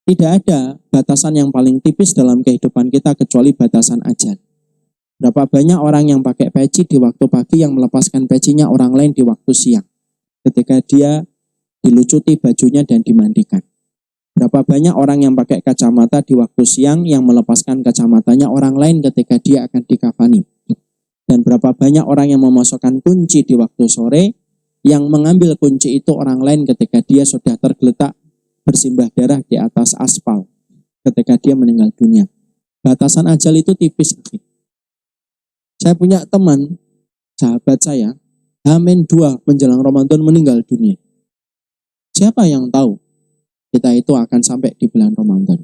Tidak ada batasan yang paling tipis dalam kehidupan kita kecuali batasan ajal. Berapa banyak orang yang pakai peci di waktu pagi yang melepaskan pecinya orang lain di waktu siang. Ketika dia dilucuti bajunya dan dimandikan. Berapa banyak orang yang pakai kacamata di waktu siang yang melepaskan kacamatanya orang lain ketika dia akan dikafani. Dan berapa banyak orang yang memasukkan kunci di waktu sore yang mengambil kunci itu orang lain ketika dia sudah tergeletak bersimbah darah di atas aspal ketika dia meninggal dunia. Batasan ajal itu tipis. Saya punya teman, sahabat saya, H-2 menjelang Ramadan meninggal dunia. Siapa yang tahu kita itu akan sampai di bulan Ramadan?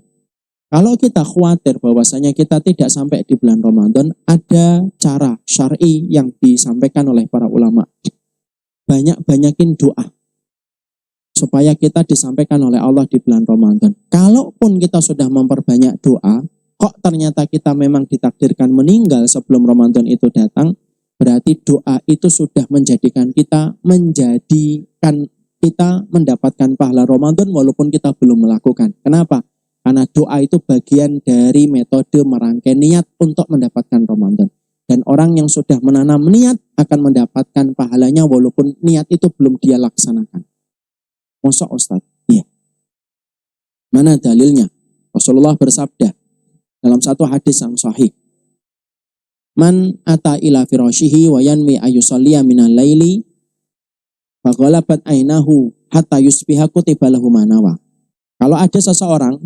Kalau kita khawatir bahwasanya kita tidak sampai di bulan Ramadan, ada cara syar'i yang disampaikan oleh para ulama. Banyak-banyakin doa supaya kita disampaikan oleh Allah di bulan Ramadan. Kalaupun kita sudah memperbanyak doa, kok ternyata kita memang ditakdirkan meninggal sebelum Ramadan itu datang, berarti doa itu sudah menjadikan kita mendapatkan pahala Ramadan walaupun kita belum melakukan. Kenapa? Karena doa itu bagian dari metode merangkai niat untuk mendapatkan Ramadan. Dan orang yang sudah menanam niat akan mendapatkan pahalanya walaupun niat itu belum dia laksanakan. Masa Ustaz? Iya. Mana dalilnya? Rasulullah bersabda dalam satu hadis yang sahih. Man ata ila firashihi wa yanmi ayusalliya minal laili faghalabat ainahu hatta yusbiha kutiba lahu manawa. Kalau ada seseorang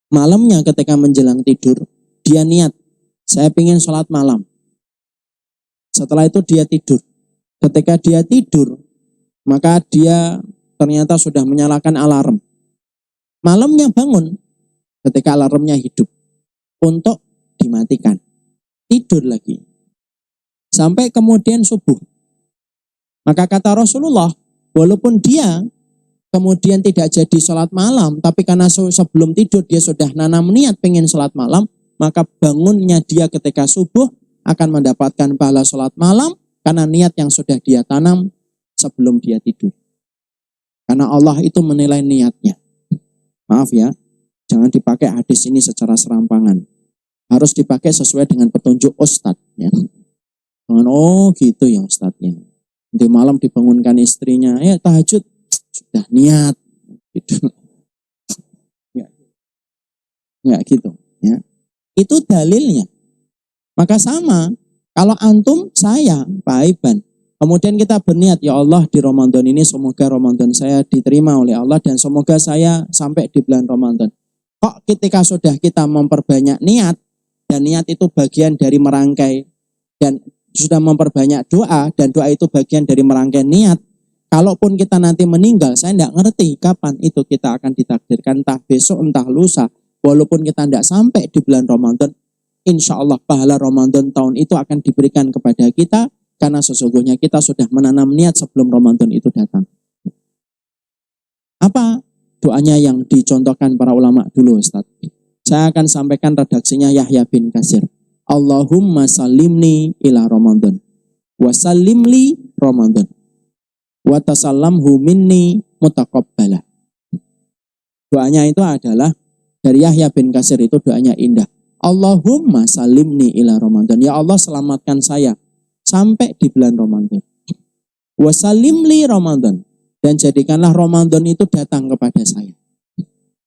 malamnya ketika menjelang tidur, dia niat, saya ingin sholat malam. Setelah itu dia tidur. Ketika dia tidur, maka dia ternyata sudah menyalakan alarm. Malamnya bangun ketika alarmnya hidup untuk dimatikan. Tidur lagi. Sampai kemudian subuh. Maka kata Rasulullah, walaupun dia kemudian tidak jadi sholat malam, tapi karena sebelum tidur dia sudah nanam niat pengen sholat malam, maka bangunnya dia ketika subuh akan mendapatkan pahala sholat malam karena niat yang sudah dia tanam sebelum dia tidur. Karena Allah itu menilai niatnya. Maaf ya, jangan dipakai hadis ini secara serampangan. Harus dipakai sesuai dengan petunjuk Ustadz. Ya. Jangan, oh gitu ya Ustadznya. Nanti malam dibangunkan istrinya, ya tahajud, sudah niat. Gitu. Ya gitu. Ya. Itu dalilnya. Maka sama, kalau antum, saya, Pak Aiban, kemudian kita berniat, ya Allah di Ramadan ini semoga Ramadan saya diterima oleh Allah dan semoga saya sampai di bulan Ramadan. Kok ketika sudah kita memperbanyak niat, dan niat itu bagian dari merangkai, dan sudah memperbanyak doa, dan doa itu bagian dari merangkai niat, kalaupun kita nanti meninggal, saya tidak ngerti kapan itu kita akan ditakdirkan, entah besok, entah lusa, walaupun kita tidak sampai di bulan Ramadan, insya Allah pahala Ramadan tahun itu akan diberikan kepada kita karena sesungguhnya kita sudah menanam niat sebelum Ramadan itu datang. Apa doanya yang dicontohkan para ulama dulu Ustaz? Saya akan sampaikan redaksinya Yahya bin Katsir. Allahumma salimni ila Ramadan wa salimli Ramadan wa tasallamhu minni mutaqabbala. Doanya itu adalah dari Yahya bin Katsir, itu doanya indah. Allahumma salimni ila Ramadan. Ya Allah selamatkan saya sampai di bulan Ramadan. Wa salimli Ramadan. Dan jadikanlah Ramadan itu datang kepada saya.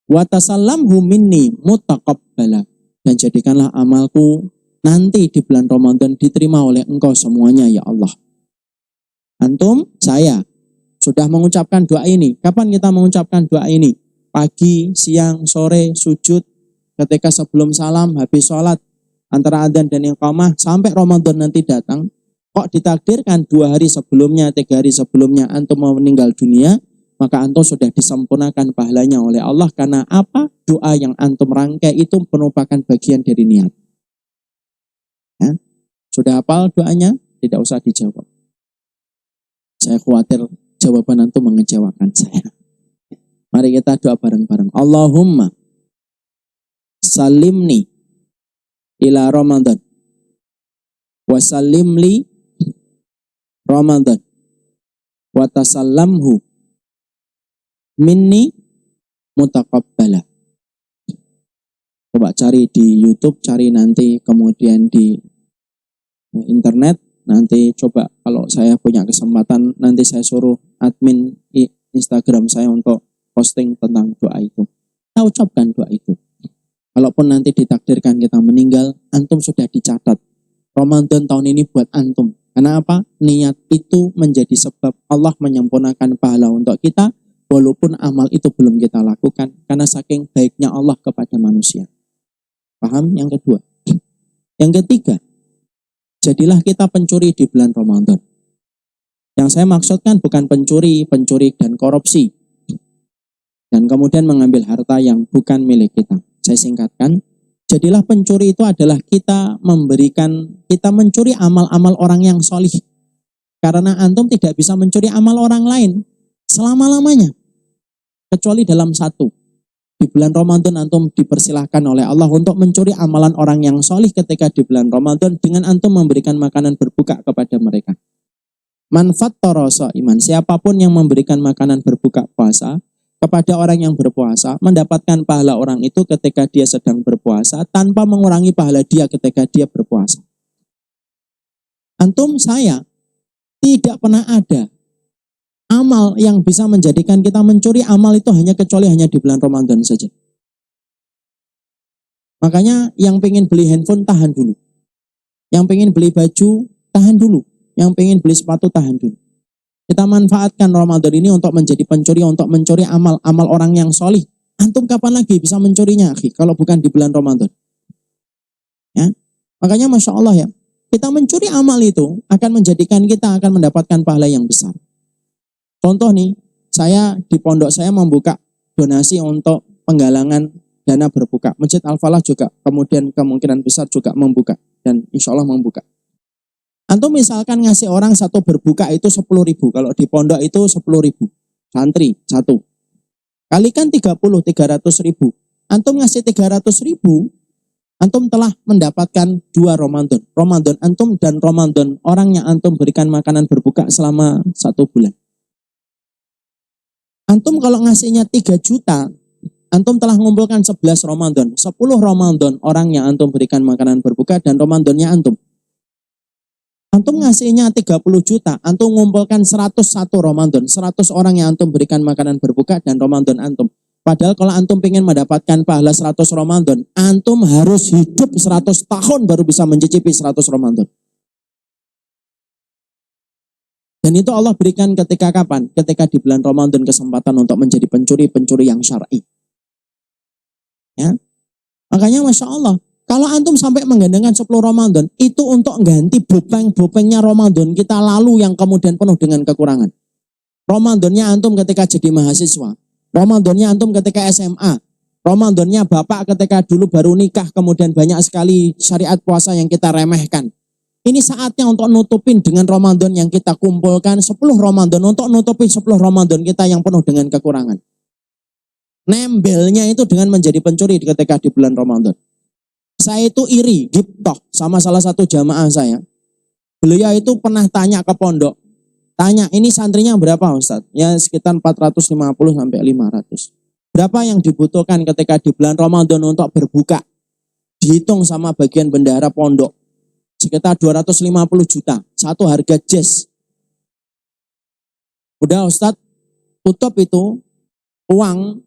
Wa tasallamhu minni mutaqabbala. Dan jadikanlah amalku nanti di bulan Ramadan diterima oleh Engkau semuanya ya Allah. Antum, saya sudah mengucapkan doa ini. Kapan kita mengucapkan doa ini? Pagi, siang, sore, sujud, ketika sebelum salam, habis sholat, antara adzan dan iqamah, sampai Ramadan nanti datang. Kok ditakdirkan 2 hari sebelumnya, 3 hari sebelumnya antum mau meninggal dunia, maka antum sudah disempurnakan pahalanya oleh Allah. Karena apa? Doa yang antum rangkai itu merupakan bagian dari niat. Ya? Sudah hafal doanya? Tidak usah dijawab. Saya khawatir jawaban antum mengecewakan saya. Mari kita doa bareng-bareng. Allahumma salimni ila Ramadan wa salimli Ramadan wa tasallamhu minni mutaqabbala. Coba cari di YouTube, cari nanti kemudian di internet, nanti coba kalau saya punya kesempatan nanti saya suruh admin Instagram saya untuk posting tentang doa itu. Kita ucapkan doa itu. Kalaupun nanti ditakdirkan kita meninggal, antum sudah dicatat. Ramadan tahun ini buat antum. Karena apa? Niat itu menjadi sebab Allah menyempurnakan pahala untuk kita, walaupun amal itu belum kita lakukan. Karena saking baiknya Allah kepada manusia. Paham? Yang kedua. Yang ketiga, jadilah kita pencuri di bulan Ramadan. Yang saya maksudkan bukan pencuri dan korupsi. Dan kemudian mengambil harta yang bukan milik kita. Saya singkatkan, jadilah pencuri itu adalah kita mencuri amal-amal orang yang solih. Karena antum tidak bisa mencuri amal orang lain selama-lamanya. Kecuali dalam satu. Di bulan Ramadan antum dipersilahkan oleh Allah untuk mencuri amalan orang yang solih ketika di bulan Ramadan dengan antum memberikan makanan berbuka kepada mereka. Manfaat toroso iman, siapapun yang memberikan makanan berbuka puasa kepada orang yang berpuasa, mendapatkan pahala orang itu ketika dia sedang berpuasa tanpa mengurangi pahala dia ketika dia berpuasa. Antum, saya tidak pernah ada amal yang bisa menjadikan kita mencuri amal itu kecuali hanya di bulan Ramadan saja. Makanya yang pengen beli handphone tahan dulu. Yang pengen beli baju tahan dulu. Yang pengen beli sepatu tahan dulu. Kita manfaatkan Ramadan ini untuk menjadi pencuri, untuk mencuri amal orang yang solih. Antum kapan lagi bisa mencurinya, akhi, kalau bukan di bulan Ramadan? Ya, makanya Masya Allah ya, kita mencuri amal itu akan menjadikan kita akan mendapatkan pahala yang besar. Contoh nih, saya di pondok saya membuka donasi untuk penggalangan dana berbuka. Masjid Al-Falah juga kemudian kemungkinan besar juga membuka dan insya Allah membuka. Antum misalkan ngasih orang satu berbuka itu 10.000, kalau di pondok itu 10.000, santri satu. Kalikan 300.000. Antum ngasih 300.000, antum telah mendapatkan 2 Ramadan. Ramadan antum dan Ramadan orang yang antum berikan makanan berbuka selama 1 bulan. Antum kalau ngasihnya 3 juta, antum telah mengumpulkan 11 Ramadan. 10 Ramadan orang yang antum berikan makanan berbuka dan Ramadannya antum. Antum ngasihnya 30 juta, antum mengumpulkan 101 Ramadan. 100 orang yang antum berikan makanan berbuka dan Ramadan antum. Padahal kalau antum ingin mendapatkan pahala 100 Ramadan, antum harus hidup 100 tahun baru bisa mencicipi 100 Ramadan. Dan itu Allah berikan ketika kapan? Ketika di bulan Ramadan kesempatan untuk menjadi pencuri-pencuri yang syar'i. Ya. Makanya Masya Allah, kalau antum sampai menggandengkan 10 Ramadan, itu untuk ganti bopeng-bopengnya Ramadan kita lalu yang kemudian penuh dengan kekurangan. Ramadannya antum ketika jadi mahasiswa, Ramadannya antum ketika SMA, Ramadannya bapak ketika dulu baru nikah, kemudian banyak sekali syariat puasa yang kita remehkan. Ini saatnya untuk nutupin dengan Ramadan yang kita kumpulkan 10 Ramadan, untuk nutupin 10 Ramadan kita yang penuh dengan kekurangan. Nembelnya itu dengan menjadi pencuri ketika di bulan Ramadan. Saya itu iri, gibtoh sama salah satu jamaah saya. Beliau itu pernah tanya ke pondok. Tanya, ini santrinya berapa Ustaz? Ya sekitar 450 sampai 500. Berapa yang dibutuhkan ketika di bulan Ramadan untuk berbuka? Dihitung sama bagian bendahara pondok. Sekitar 250 juta, satu harga jazz. Udah Ustadz, tutup itu uang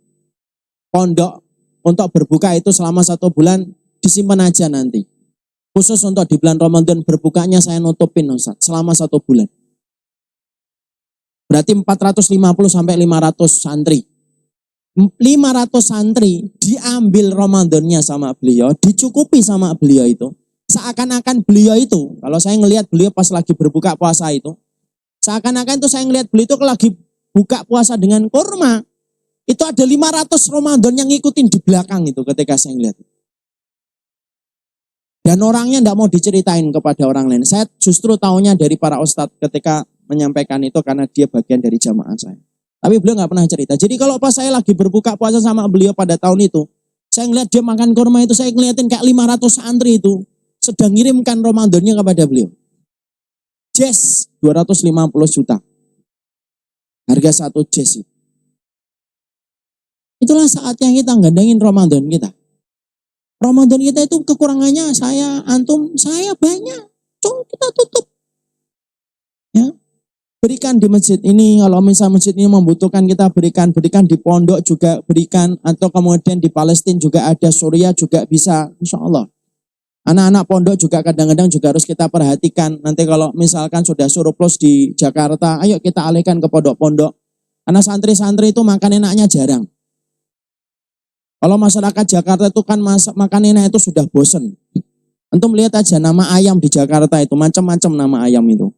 pondok untuk berbuka itu selama 1 bulan, disimpan aja nanti. Khusus untuk di bulan Ramadan berbukanya saya nutupin Ustadz, selama 1 bulan. Berarti 450 sampai 500 santri. 500 santri diambil Ramadannya sama beliau, dicukupi sama beliau itu. Seakan-akan beliau itu, kalau saya ngelihat beliau pas lagi berbuka puasa itu, seakan-akan itu saya ngelihat beliau itu lagi buka puasa dengan kurma, itu ada 500 Ramadan yang ngikutin di belakang itu ketika saya ngelihat. Dan orangnya tidak mau diceritain kepada orang lain. Saya justru tahunya dari para ustadz ketika menyampaikan itu karena dia bagian dari jamaah saya. Tapi beliau nggak pernah cerita. Jadi kalau pas saya lagi berbuka puasa sama beliau pada tahun itu, saya ngelihat dia makan kurma itu, saya ngeliatin kayak 500 santri itu sedang ngirimkan Ramadannya kepada beliau. Jazz 250 juta. Harga satu jazz. Itulah saatnya kita gandengin Ramadan kita. Ramadan kita itu kekurangannya saya, antum, saya banyak. Cuma kita tutup. Ya. Berikan di masjid ini, kalau misalnya masjid ini membutuhkan kita berikan di pondok juga berikan, atau kemudian di Palestina juga ada, Suriah juga bisa, insya Allah. Anak-anak pondok juga kadang-kadang juga harus kita perhatikan. Nanti kalau misalkan sudah surplus di Jakarta, ayo kita alihkan ke pondok-pondok. Karena santri-santri itu makan enaknya jarang. Kalau masyarakat Jakarta itu kan makan enak itu sudah bosen. Antum lihat aja nama ayam di Jakarta itu, macam-macam nama ayam itu.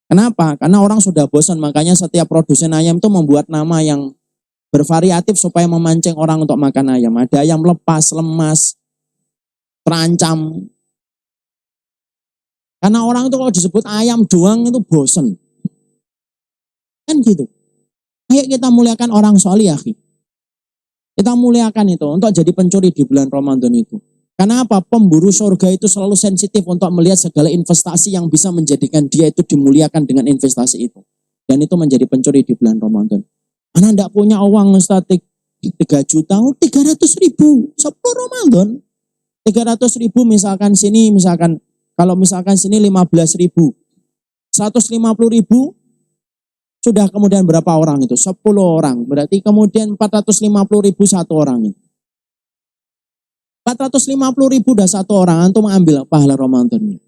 Kenapa? Karena orang sudah bosan, makanya setiap produsen ayam itu membuat nama yang bervariatif supaya memancing orang untuk makan ayam. Ada ayam lepas, lemas, terancam. Karena orang itu kalau disebut ayam doang itu bosan. Kan gitu. Ayo kita muliakan orang solih, akhi. Kita muliakan itu untuk jadi pencuri di bulan Ramadan itu. Karena apa? Pemburu surga itu selalu sensitif untuk melihat segala investasi yang bisa menjadikan dia itu dimuliakan dengan investasi itu. Dan itu menjadi pencuri di bulan Ramadan. Anak tidak punya uang statik 3 juta, 300 ribu, 10 Ramadan. 300 ribu misalkan sini, kalau misalkan sini 15 ribu. 150 ribu, sudah kemudian berapa orang itu? 10 orang. Berarti kemudian 450 ribu satu orang. 450 ribu dah satu orang, antum mengambil pahala Ramadannya.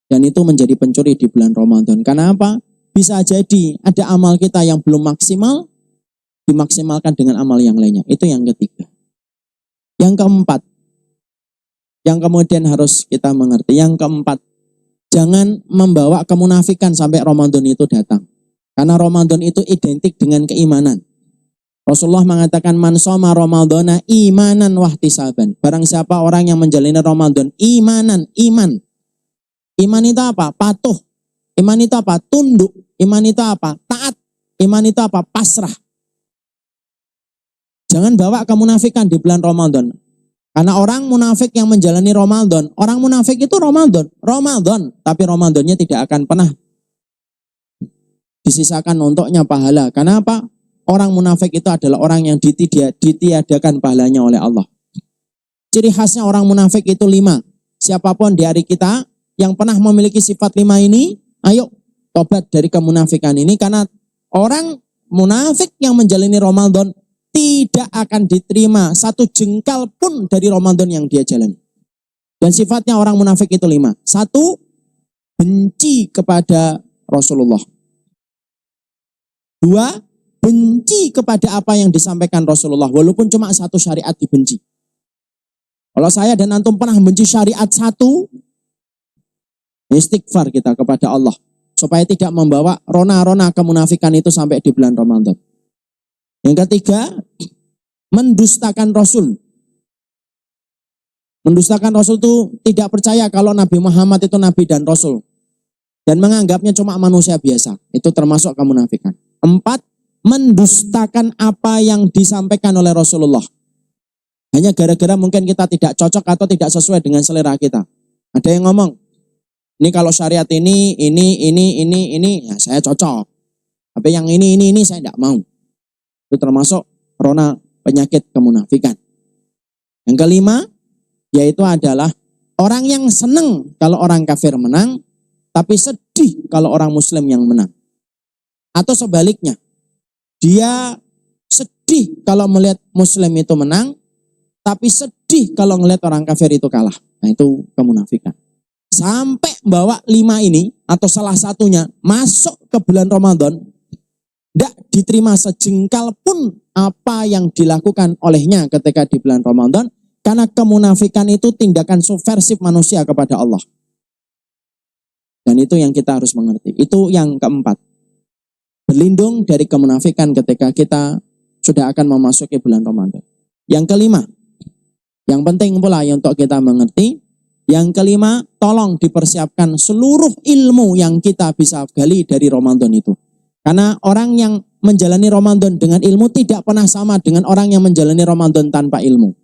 Dan itu menjadi pencuri di bulan Ramadan. Karena apa? Bisa jadi ada amal kita yang belum maksimal, dimaksimalkan dengan amal yang lainnya. Itu yang ketiga. Yang keempat, yang kemudian harus kita mengerti. Yang keempat, jangan membawa kemunafikan sampai Ramadan itu datang. Karena Ramadan itu identik dengan keimanan. Rasulullah mengatakan man shoma Ramadhana imanan wahtisaban. Barang siapa orang yang menjalani Ramadan imanan, iman. Iman itu apa? Patuh. Iman itu apa? Tunduk. Iman itu apa? Taat. Iman itu apa? Pasrah. Jangan bawa kemunafikan di bulan Ramadan. Karena orang munafik yang menjalani Ramadan, orang munafik itu Ramadan, tapi Ramadannya tidak akan pernah disisakan untuknya pahala. Karena apa? Orang munafik itu adalah orang yang ditiadakan pahalanya oleh Allah. Ciri khasnya orang munafik itu 5. Siapapun di hari kita yang pernah memiliki sifat 5 ini, ayo tobat dari kemunafikan ini. Karena orang munafik yang menjalani Ramadan tidak akan diterima satu jengkal pun dari Ramadan yang dia jalani. Dan sifatnya orang munafik itu 5. 1, benci kepada Rasulullah. 2, benci kepada apa yang disampaikan Rasulullah, walaupun cuma satu syariat dibenci. Kalau saya dan antum pernah benci syariat 1, istighfar kita kepada Allah, supaya tidak membawa rona-rona kemunafikan itu sampai di bulan Ramadan. Yang ketiga, mendustakan Rasul. Mendustakan Rasul itu tidak percaya kalau Nabi Muhammad itu Nabi dan Rasul. Dan menganggapnya cuma manusia biasa. Itu termasuk kemunafikan. 4, mendustakan apa yang disampaikan oleh Rasulullah. Hanya gara-gara mungkin kita tidak cocok atau tidak sesuai dengan selera kita. Ada yang ngomong, ini kalau syariat ini, ya saya cocok. Tapi yang ini saya tidak mau. Itu termasuk rona penyakit kemunafikan. Yang kelima, yaitu adalah orang yang senang kalau orang kafir menang, tapi sedih kalau orang muslim yang menang. Atau sebaliknya, dia sedih kalau melihat muslim itu menang, tapi sedih kalau melihat orang kafir itu kalah. Nah itu kemunafikan. Sampai bawa 5 ini, atau salah satunya, masuk ke bulan Ramadan, tidak diterima sejengkal pun apa yang dilakukan olehnya ketika di bulan Ramadan, karena kemunafikan itu tindakan subversif manusia kepada Allah. Dan itu yang kita harus mengerti. Itu yang keempat. Berlindung dari kemunafikan ketika kita sudah akan memasuki bulan Ramadan. Yang kelima, yang penting pula untuk kita mengerti, yang kelima, tolong dipersiapkan seluruh ilmu yang kita bisa gali dari Ramadan itu. Karena orang yang menjalani Ramadan dengan ilmu tidak pernah sama dengan orang yang menjalani Ramadan tanpa ilmu.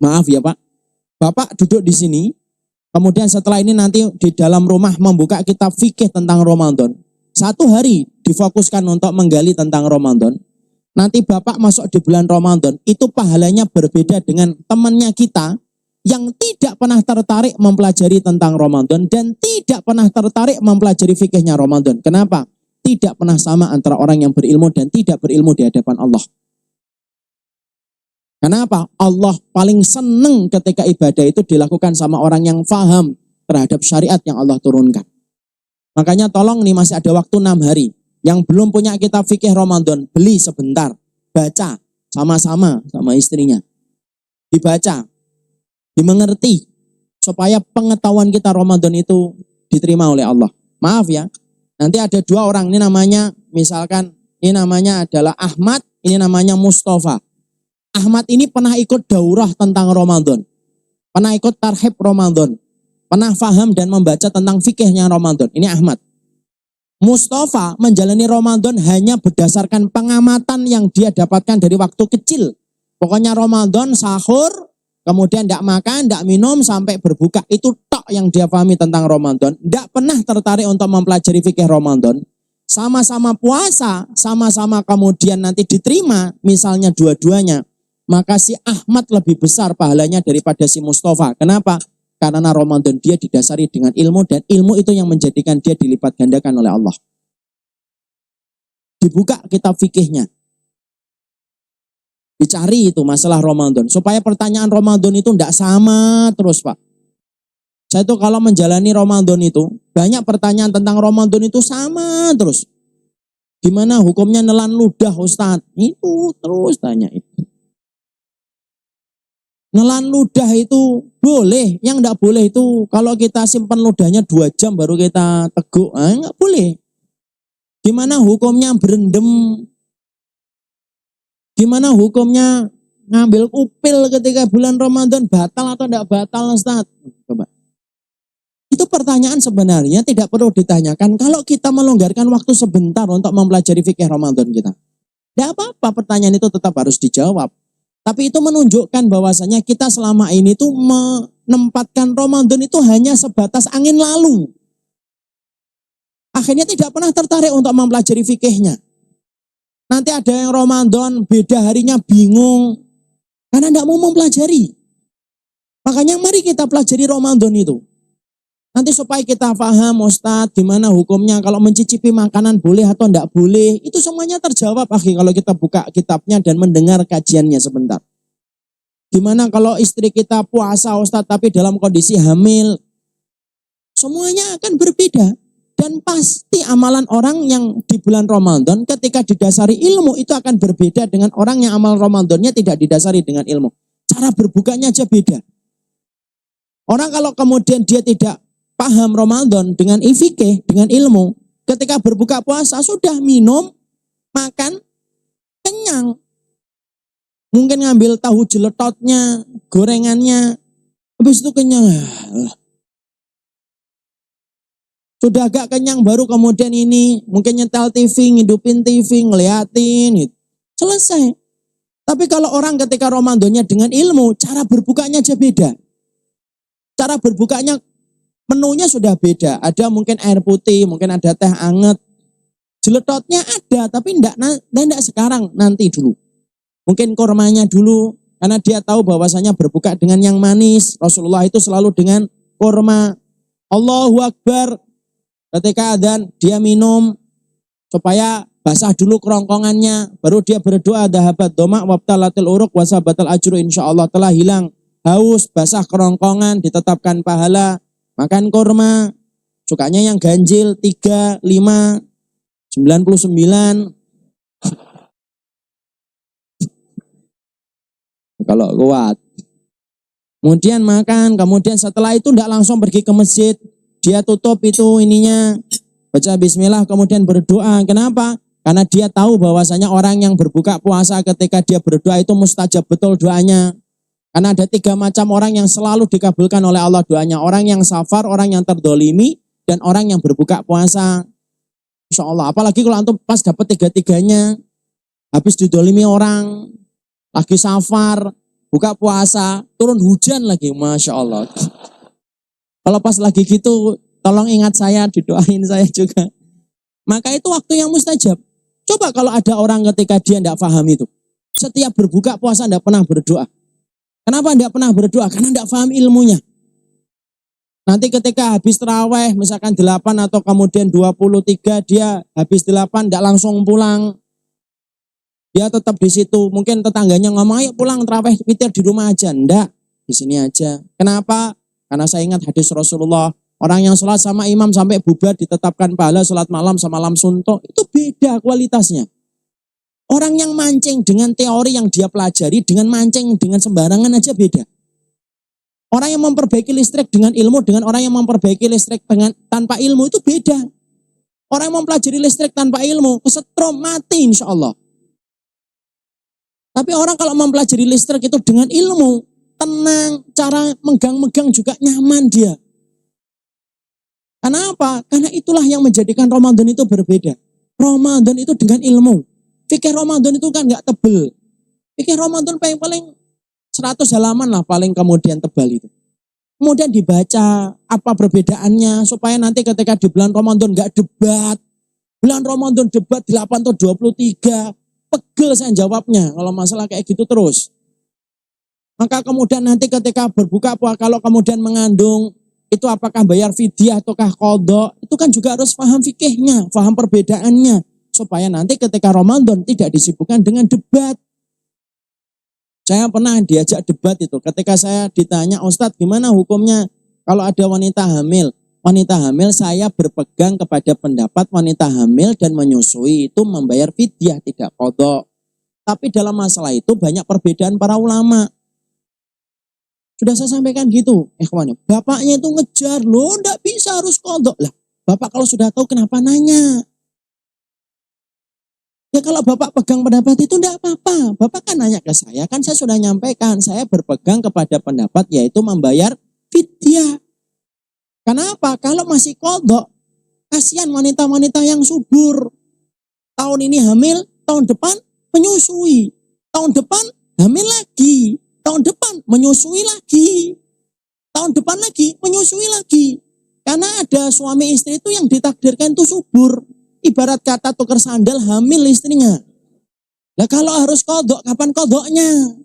Maaf ya Pak, Bapak duduk di sini, kemudian setelah ini nanti di dalam rumah membuka kitab fikih tentang Ramadan. 1 hari difokuskan untuk menggali tentang Ramadan. Nanti Bapak masuk di bulan Ramadan, itu pahalanya berbeda dengan temannya kita yang tidak pernah tertarik mempelajari tentang Ramadan dan tidak pernah tertarik mempelajari fikihnya Ramadan. Kenapa? Tidak pernah sama antara orang yang berilmu dan tidak berilmu di hadapan Allah. Kenapa? Allah paling senang ketika ibadah itu dilakukan sama orang yang faham terhadap syariat yang Allah turunkan. Makanya tolong nih, masih ada waktu 6 hari. Yang belum punya kitab fikih Ramadan, beli sebentar, baca sama-sama sama istrinya. Dibaca, dimengerti, supaya pengetahuan kita Ramadan itu diterima oleh Allah. Maaf ya, nanti ada 2 orang, ini namanya, misalkan, ini namanya adalah Ahmad, ini namanya Mustafa. Ahmad ini pernah ikut daurah tentang Ramadan, pernah ikut tarhib Ramadan, pernah faham dan membaca tentang fikihnya Ramadan. Ini Ahmad. Mustafa menjalani Ramadan hanya berdasarkan pengamatan yang dia dapatkan dari waktu kecil. Pokoknya Ramadan sahur, kemudian tidak makan, tidak minum sampai berbuka. Itu tok yang dia pahami tentang Ramadan. Tidak pernah tertarik untuk mempelajari fikih Ramadan. Sama-sama puasa, sama-sama kemudian nanti diterima, misalnya dua-duanya, maka si Ahmad lebih besar pahalanya daripada si Mustafa. Kenapa? Karena Ramadan dia didasari dengan ilmu, dan ilmu itu yang menjadikan dia dilipat gandakan oleh Allah. Dibuka kitab fikihnya, dicari itu masalah Ramadan, supaya pertanyaan Ramadan itu tidak sama terus, Pak. Saya itu kalau menjalani Ramadan itu, banyak pertanyaan tentang Ramadan itu sama terus. Gimana hukumnya nelan ludah, Ustadz? Itu terus tanya itu. Nelan ludah itu boleh, yang tidak boleh itu kalau kita simpan ludahnya 2 jam baru kita teguk, nggak boleh. Gimana hukumnya berendam? Gimana hukumnya ngambil upil ketika bulan Ramadan, batal atau tidak batal, Ustadz? Coba. Itu pertanyaan sebenarnya tidak perlu ditanyakan kalau kita melonggarkan waktu sebentar untuk mempelajari fikih Ramadan kita. Tidak apa-apa, pertanyaan itu tetap harus dijawab. Tapi itu menunjukkan bahwasanya kita selama ini tuh menempatkan Ramadan itu hanya sebatas angin lalu. Akhirnya tidak pernah tertarik untuk mempelajari fikihnya. Nanti ada yang Ramadan beda harinya bingung karena tidak mau mempelajari. Makanya mari kita pelajari Ramadan itu. Nanti supaya kita paham, Ustadz, gimana hukumnya kalau mencicipi makanan boleh atau tidak boleh. Itu semuanya terjawab, akhi, kalau kita buka kitabnya dan mendengar kajiannya sebentar. Gimana kalau istri kita puasa, Ustadz, tapi dalam kondisi hamil. Semuanya akan berbeda. Dan pasti amalan orang yang di bulan Ramadan ketika didasari ilmu itu akan berbeda dengan orang yang amal Ramadannya tidak didasari dengan ilmu. Cara berbukanya aja beda. Orang kalau kemudian dia tidak paham Ramadan dengan fikih, dengan ilmu, ketika berbuka puasa sudah minum, makan, kenyang. Mungkin ngambil tahu jeletotnya, gorengannya, habis itu kenyang. Sudah agak kenyang baru kemudian ini, mungkin nyetel TV, ngidupin TV, ngeliatin, gitu. Selesai. Tapi kalau orang ketika Ramadannya dengan ilmu, cara berbukanya aja beda. Cara berbukanya menunya sudah beda, ada mungkin air putih, mungkin ada teh anget. Jeletotnya ada, tapi enggak sekarang, nanti dulu. Mungkin kormanya dulu, karena dia tahu bahwasanya berbuka dengan yang manis. Rasulullah itu selalu dengan korma. Allahu Akbar. Ketika adzan, dia minum, supaya basah dulu kerongkongannya. Baru dia berdoa, dahabat domak, wabtalatil uruk, wasabatal ajru, insyaallah telah hilang haus, basah kerongkongan, ditetapkan pahala. Makan kurma, sukanya yang ganjil, 3, 5, 99. Kalau kuat. Kemudian makan, kemudian setelah itu tidak langsung pergi ke masjid. Dia tutup itu ininya, baca bismillah, kemudian berdoa. Kenapa? Karena dia tahu bahwasanya orang yang berbuka puasa ketika dia berdoa itu mustajab betul doanya. Karena ada 3 macam orang yang selalu dikabulkan oleh Allah doanya. Orang yang safar, orang yang terdolimi, dan orang yang berbuka puasa. Insya Allah. Apalagi kalau antum pas dapat 3-tiganya. Habis didolimi orang, lagi safar, buka puasa, turun hujan lagi. Masya Allah. Kalau pas lagi gitu, tolong ingat saya, didoain saya juga. Maka itu waktu yang mustajab. Coba kalau ada orang ketika dia tidak paham itu. Setiap berbuka puasa tidak pernah berdoa. Kenapa tidak pernah berdoa? Karena tidak paham ilmunya. Nanti ketika habis terawih, misalkan 8 atau kemudian 23, dia habis 8, tidak langsung pulang. Dia tetap di situ. Mungkin tetangganya ngomong, ayo pulang terawih witir di rumah aja. Tidak, di sini aja. Kenapa? Karena saya ingat hadis Rasulullah. Orang yang sholat sama imam sampai bubar ditetapkan pahala, sholat malam sama malam suntuk. Itu beda kualitasnya. Orang yang mancing dengan teori yang dia pelajari, dengan mancing dengan sembarangan aja beda. Orang yang memperbaiki listrik dengan ilmu, dengan orang yang memperbaiki listrik tanpa ilmu itu beda. Orang yang mempelajari listrik tanpa ilmu, kesetrum, mati insya Allah. Tapi orang kalau mempelajari listrik itu dengan ilmu, tenang, cara megang-megang juga nyaman dia. Karena apa? Karena itulah yang menjadikan Ramadan itu berbeda. Ramadan itu dengan ilmu. Fikih Ramadan itu kan nggak tebel. Pikir Ramadan paling 100 halaman lah paling kemudian tebal itu. Kemudian dibaca apa perbedaannya supaya nanti ketika di bulan Ramadan nggak debat. Bulan Ramadan debat 8 atau 23. Pegel saya jawabnya kalau masalah kayak gitu terus. Maka kemudian nanti ketika berbuka puasa kalau kemudian mengandung itu apakah bayar fidyah ataukah qadha, itu kan juga harus paham fikihnya, paham perbedaannya supaya nanti ketika Ramadan tidak disibukkan dengan debat. Saya pernah diajak debat itu. Ketika saya ditanya, Ustadz gimana hukumnya kalau ada wanita hamil? Wanita hamil saya berpegang kepada pendapat wanita hamil dan menyusui itu membayar fidyah, tidak qadha. Tapi dalam masalah itu banyak perbedaan para ulama. Sudah saya sampaikan gitu, ikhwan. Bapaknya itu ngejar, loh enggak bisa harus qadha. Lah, bapak kalau sudah tahu kenapa nanya? Ya kalau Bapak pegang pendapat itu enggak apa-apa. Bapak kan nanya ke saya, kan saya sudah nyampaikan. Saya berpegang kepada pendapat yaitu membayar fidyah. Kenapa? Kalau masih qadha, kasihan wanita-wanita yang subur. Tahun ini hamil, tahun depan menyusui. Tahun depan hamil lagi. Tahun depan menyusui lagi. Tahun depan lagi menyusui lagi. Karena ada suami istri itu yang ditakdirkan itu subur. Ibarat kata tukar sandal hamil istrinya. Nah kalau harus qadha, kapan qadhanya?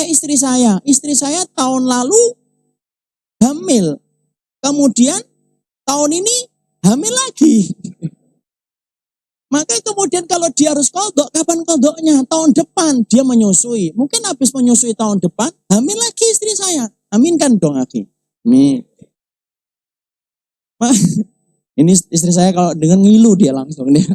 Istri saya tahun lalu hamil. Kemudian tahun ini hamil lagi. Maka kemudian kalau dia harus qadha, kapan qadhanya? Tahun depan dia menyusui. Mungkin habis menyusui tahun depan, hamil lagi istri saya. Aminkan dong akhi. Amin. Ini istri saya kalau dengan ngilu dia langsung dia.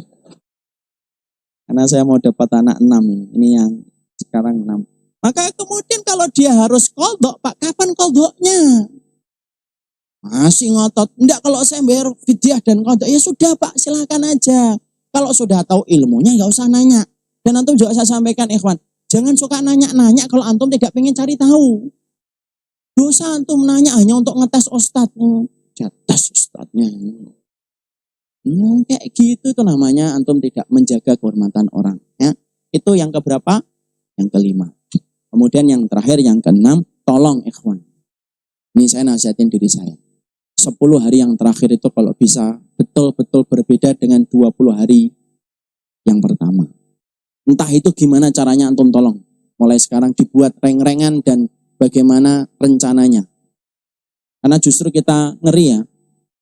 Karena saya mau dapat anak 6 ini yang sekarang 6. Maka kemudian kalau dia harus qadha, Pak, kapan qadhanya? Masih ngotot. Enggak, kalau saya bayar fidyah dan qadha, ya sudah Pak, silakan aja. Kalau sudah tahu ilmunya enggak usah nanya. Dan antum juga saya sampaikan ikhwan, jangan suka nanya-nanya kalau antum tidak pengen cari tahu. Dosa antum nanya hanya untuk ngetes ustadznya. Tes ustadznya. Kayak gitu itu namanya antum tidak menjaga kehormatan orang. Ya. Itu yang keberapa? Yang kelima. Kemudian yang terakhir, yang keenam, tolong ikhwan. Ini saya nasihatin diri saya. 10 hari yang terakhir itu kalau bisa betul-betul berbeda dengan 20 hari yang pertama. Entah itu gimana caranya antum tolong. Mulai sekarang dibuat reng-rengan dan bagaimana rencananya. Karena justru kita ngeri ya.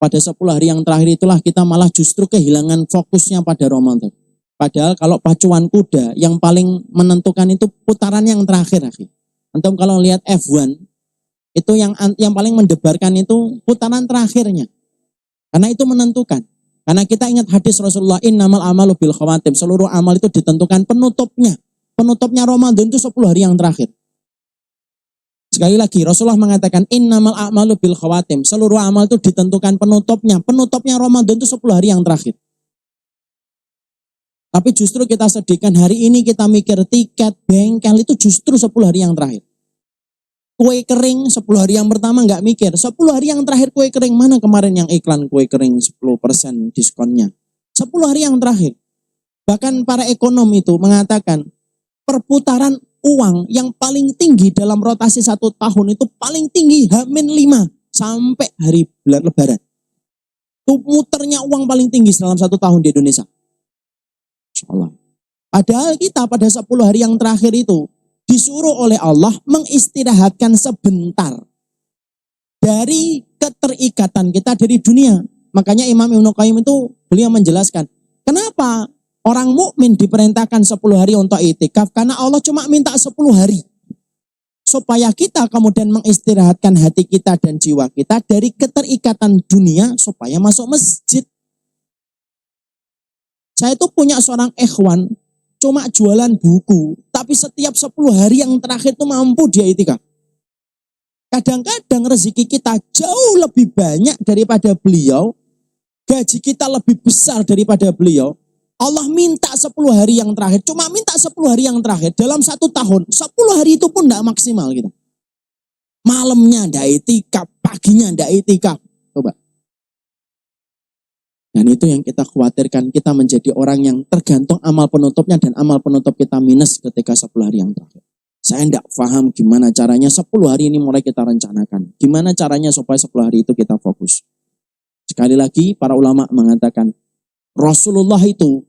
Pada 10 hari yang terakhir itulah kita malah justru kehilangan fokusnya pada Ramadan. Padahal kalau pacuan kuda yang paling menentukan itu putaran yang terakhir. Antum kalau lihat F1 itu yang paling mendebarkan itu putaran terakhirnya. Karena itu menentukan. Karena kita ingat hadis Rasulullah, innamal amalu bil khawatim. Seluruh amal itu ditentukan penutupnya. Penutupnya Ramadan itu 10 hari yang terakhir. Sekali lagi Rasulullah mengatakan innamal a'malu bil khawatim. Seluruh amal itu ditentukan penutupnya. Penutupnya Ramadan itu 10 hari yang terakhir. Tapi justru kita sedihkan hari ini kita mikir tiket, bengkel itu justru 10 hari yang terakhir. Kue kering 10 hari yang pertama nggak mikir. 10 hari yang terakhir kue kering, mana kemarin yang iklan kue kering 10% diskonnya. 10 hari yang terakhir. Bahkan para ekonom itu mengatakan perputaran uang yang paling tinggi dalam rotasi 1 tahun itu paling tinggi H-5 sampai hari bulan Lebaran. Itu muternya uang paling tinggi dalam 1 tahun di Indonesia. Insyaallah. Padahal kita pada 10 hari yang terakhir itu disuruh oleh Allah mengistirahatkan sebentar dari keterikatan kita dari dunia. Makanya Imam Ibnu Qayyim itu beliau menjelaskan, kenapa orang mukmin diperintahkan 10 hari untuk itikaf? Karena Allah cuma minta 10 hari. Supaya kita kemudian mengistirahatkan hati kita dan jiwa kita dari keterikatan dunia supaya masuk masjid. Saya itu punya seorang ikhwan, cuma jualan buku. Tapi setiap 10 hari yang terakhir itu mampu dia itikaf. Kadang-kadang rezeki kita jauh lebih banyak daripada beliau. Gaji kita lebih besar daripada beliau. Allah minta 10 hari yang terakhir. Cuma minta 10 hari yang terakhir. Dalam 1 tahun. 10 hari itu pun tidak maksimal kita. Malamnya tidak itikaf. Paginya tidak itikaf. Coba. Dan itu yang kita khawatirkan, kita menjadi orang yang tergantung amal penutupnya dan amal penutup kita minus ketika 10 hari yang terakhir. Saya tidak paham gimana caranya 10 hari ini mulai kita rencanakan. Gimana caranya supaya 10 hari itu kita fokus. Sekali lagi para ulama mengatakan, Rasulullah itu,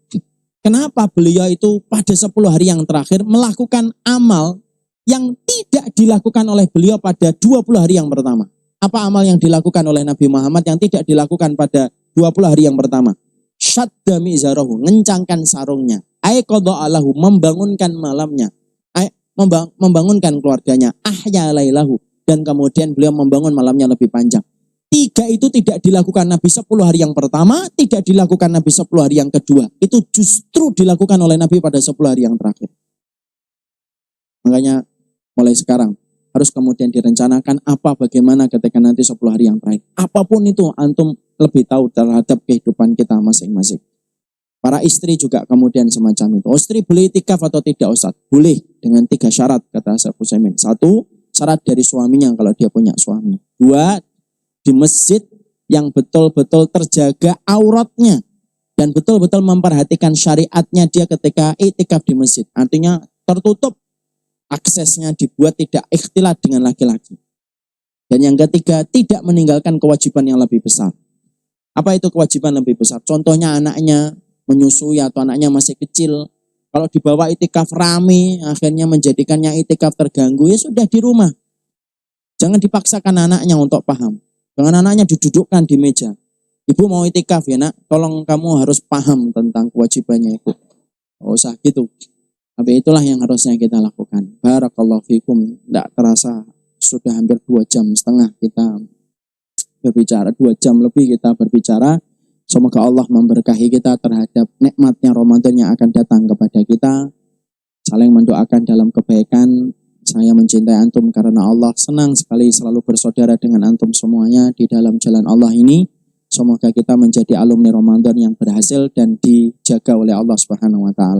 kenapa beliau itu pada 10 hari yang terakhir melakukan amal yang tidak dilakukan oleh beliau pada 20 hari yang pertama. Apa amal yang dilakukan oleh Nabi Muhammad yang tidak dilakukan pada 20 hari yang pertama? Syadda mizarahu, ngencangkan sarungnya. Aiqada'alahu, membangunkan malamnya. Membangunkan keluarganya. Ahya lailahu, dan kemudian beliau membangun malamnya lebih panjang. 3 itu tidak dilakukan Nabi 10 hari yang pertama, tidak dilakukan Nabi 10 hari yang kedua. Itu justru dilakukan oleh Nabi pada 10 hari yang terakhir. Makanya mulai sekarang harus kemudian direncanakan bagaimana ketika nanti 10 hari yang terakhir. Apapun itu, antum lebih tahu terhadap kehidupan kita masing-masing. Para istri juga kemudian semacam itu. Istri boleh itikaf atau tidak, Ustaz? Boleh, dengan 3 syarat, kata Syekh Utsaimin. 1, syarat dari suaminya kalau dia punya suami. 2, di masjid yang betul-betul terjaga auratnya dan betul-betul memperhatikan syariatnya dia ketika itikaf di masjid. Artinya tertutup, aksesnya dibuat tidak ikhtilat dengan laki-laki. Dan yang ketiga, tidak meninggalkan kewajiban yang lebih besar. Apa itu kewajiban lebih besar? Contohnya anaknya menyusui atau anaknya masih kecil. Kalau dibawa itikaf rame, akhirnya menjadikannya itikaf terganggu, ya sudah di rumah. Jangan dipaksakan anaknya untuk paham. Jangan anaknya didudukkan di meja. Ibu mau itikaf ya nak, tolong kamu harus paham tentang kewajibannya ibu. Oh, usah gitu. Tapi itulah yang harusnya kita lakukan. Barakallahu fikum. Tidak terasa sudah hampir 2,5 jam kita berbicara. 2 jam lebih kita berbicara. Semoga Allah memberkahi kita terhadap nikmatnya Ramadan yang akan datang kepada kita. Saling mendoakan dalam kebaikan. Saya mencintai antum karena Allah, senang sekali selalu bersaudara dengan antum semuanya di dalam jalan Allah ini. Semoga kita menjadi alumni Ramadan yang berhasil dan dijaga oleh Allah Subhanahu wa taala.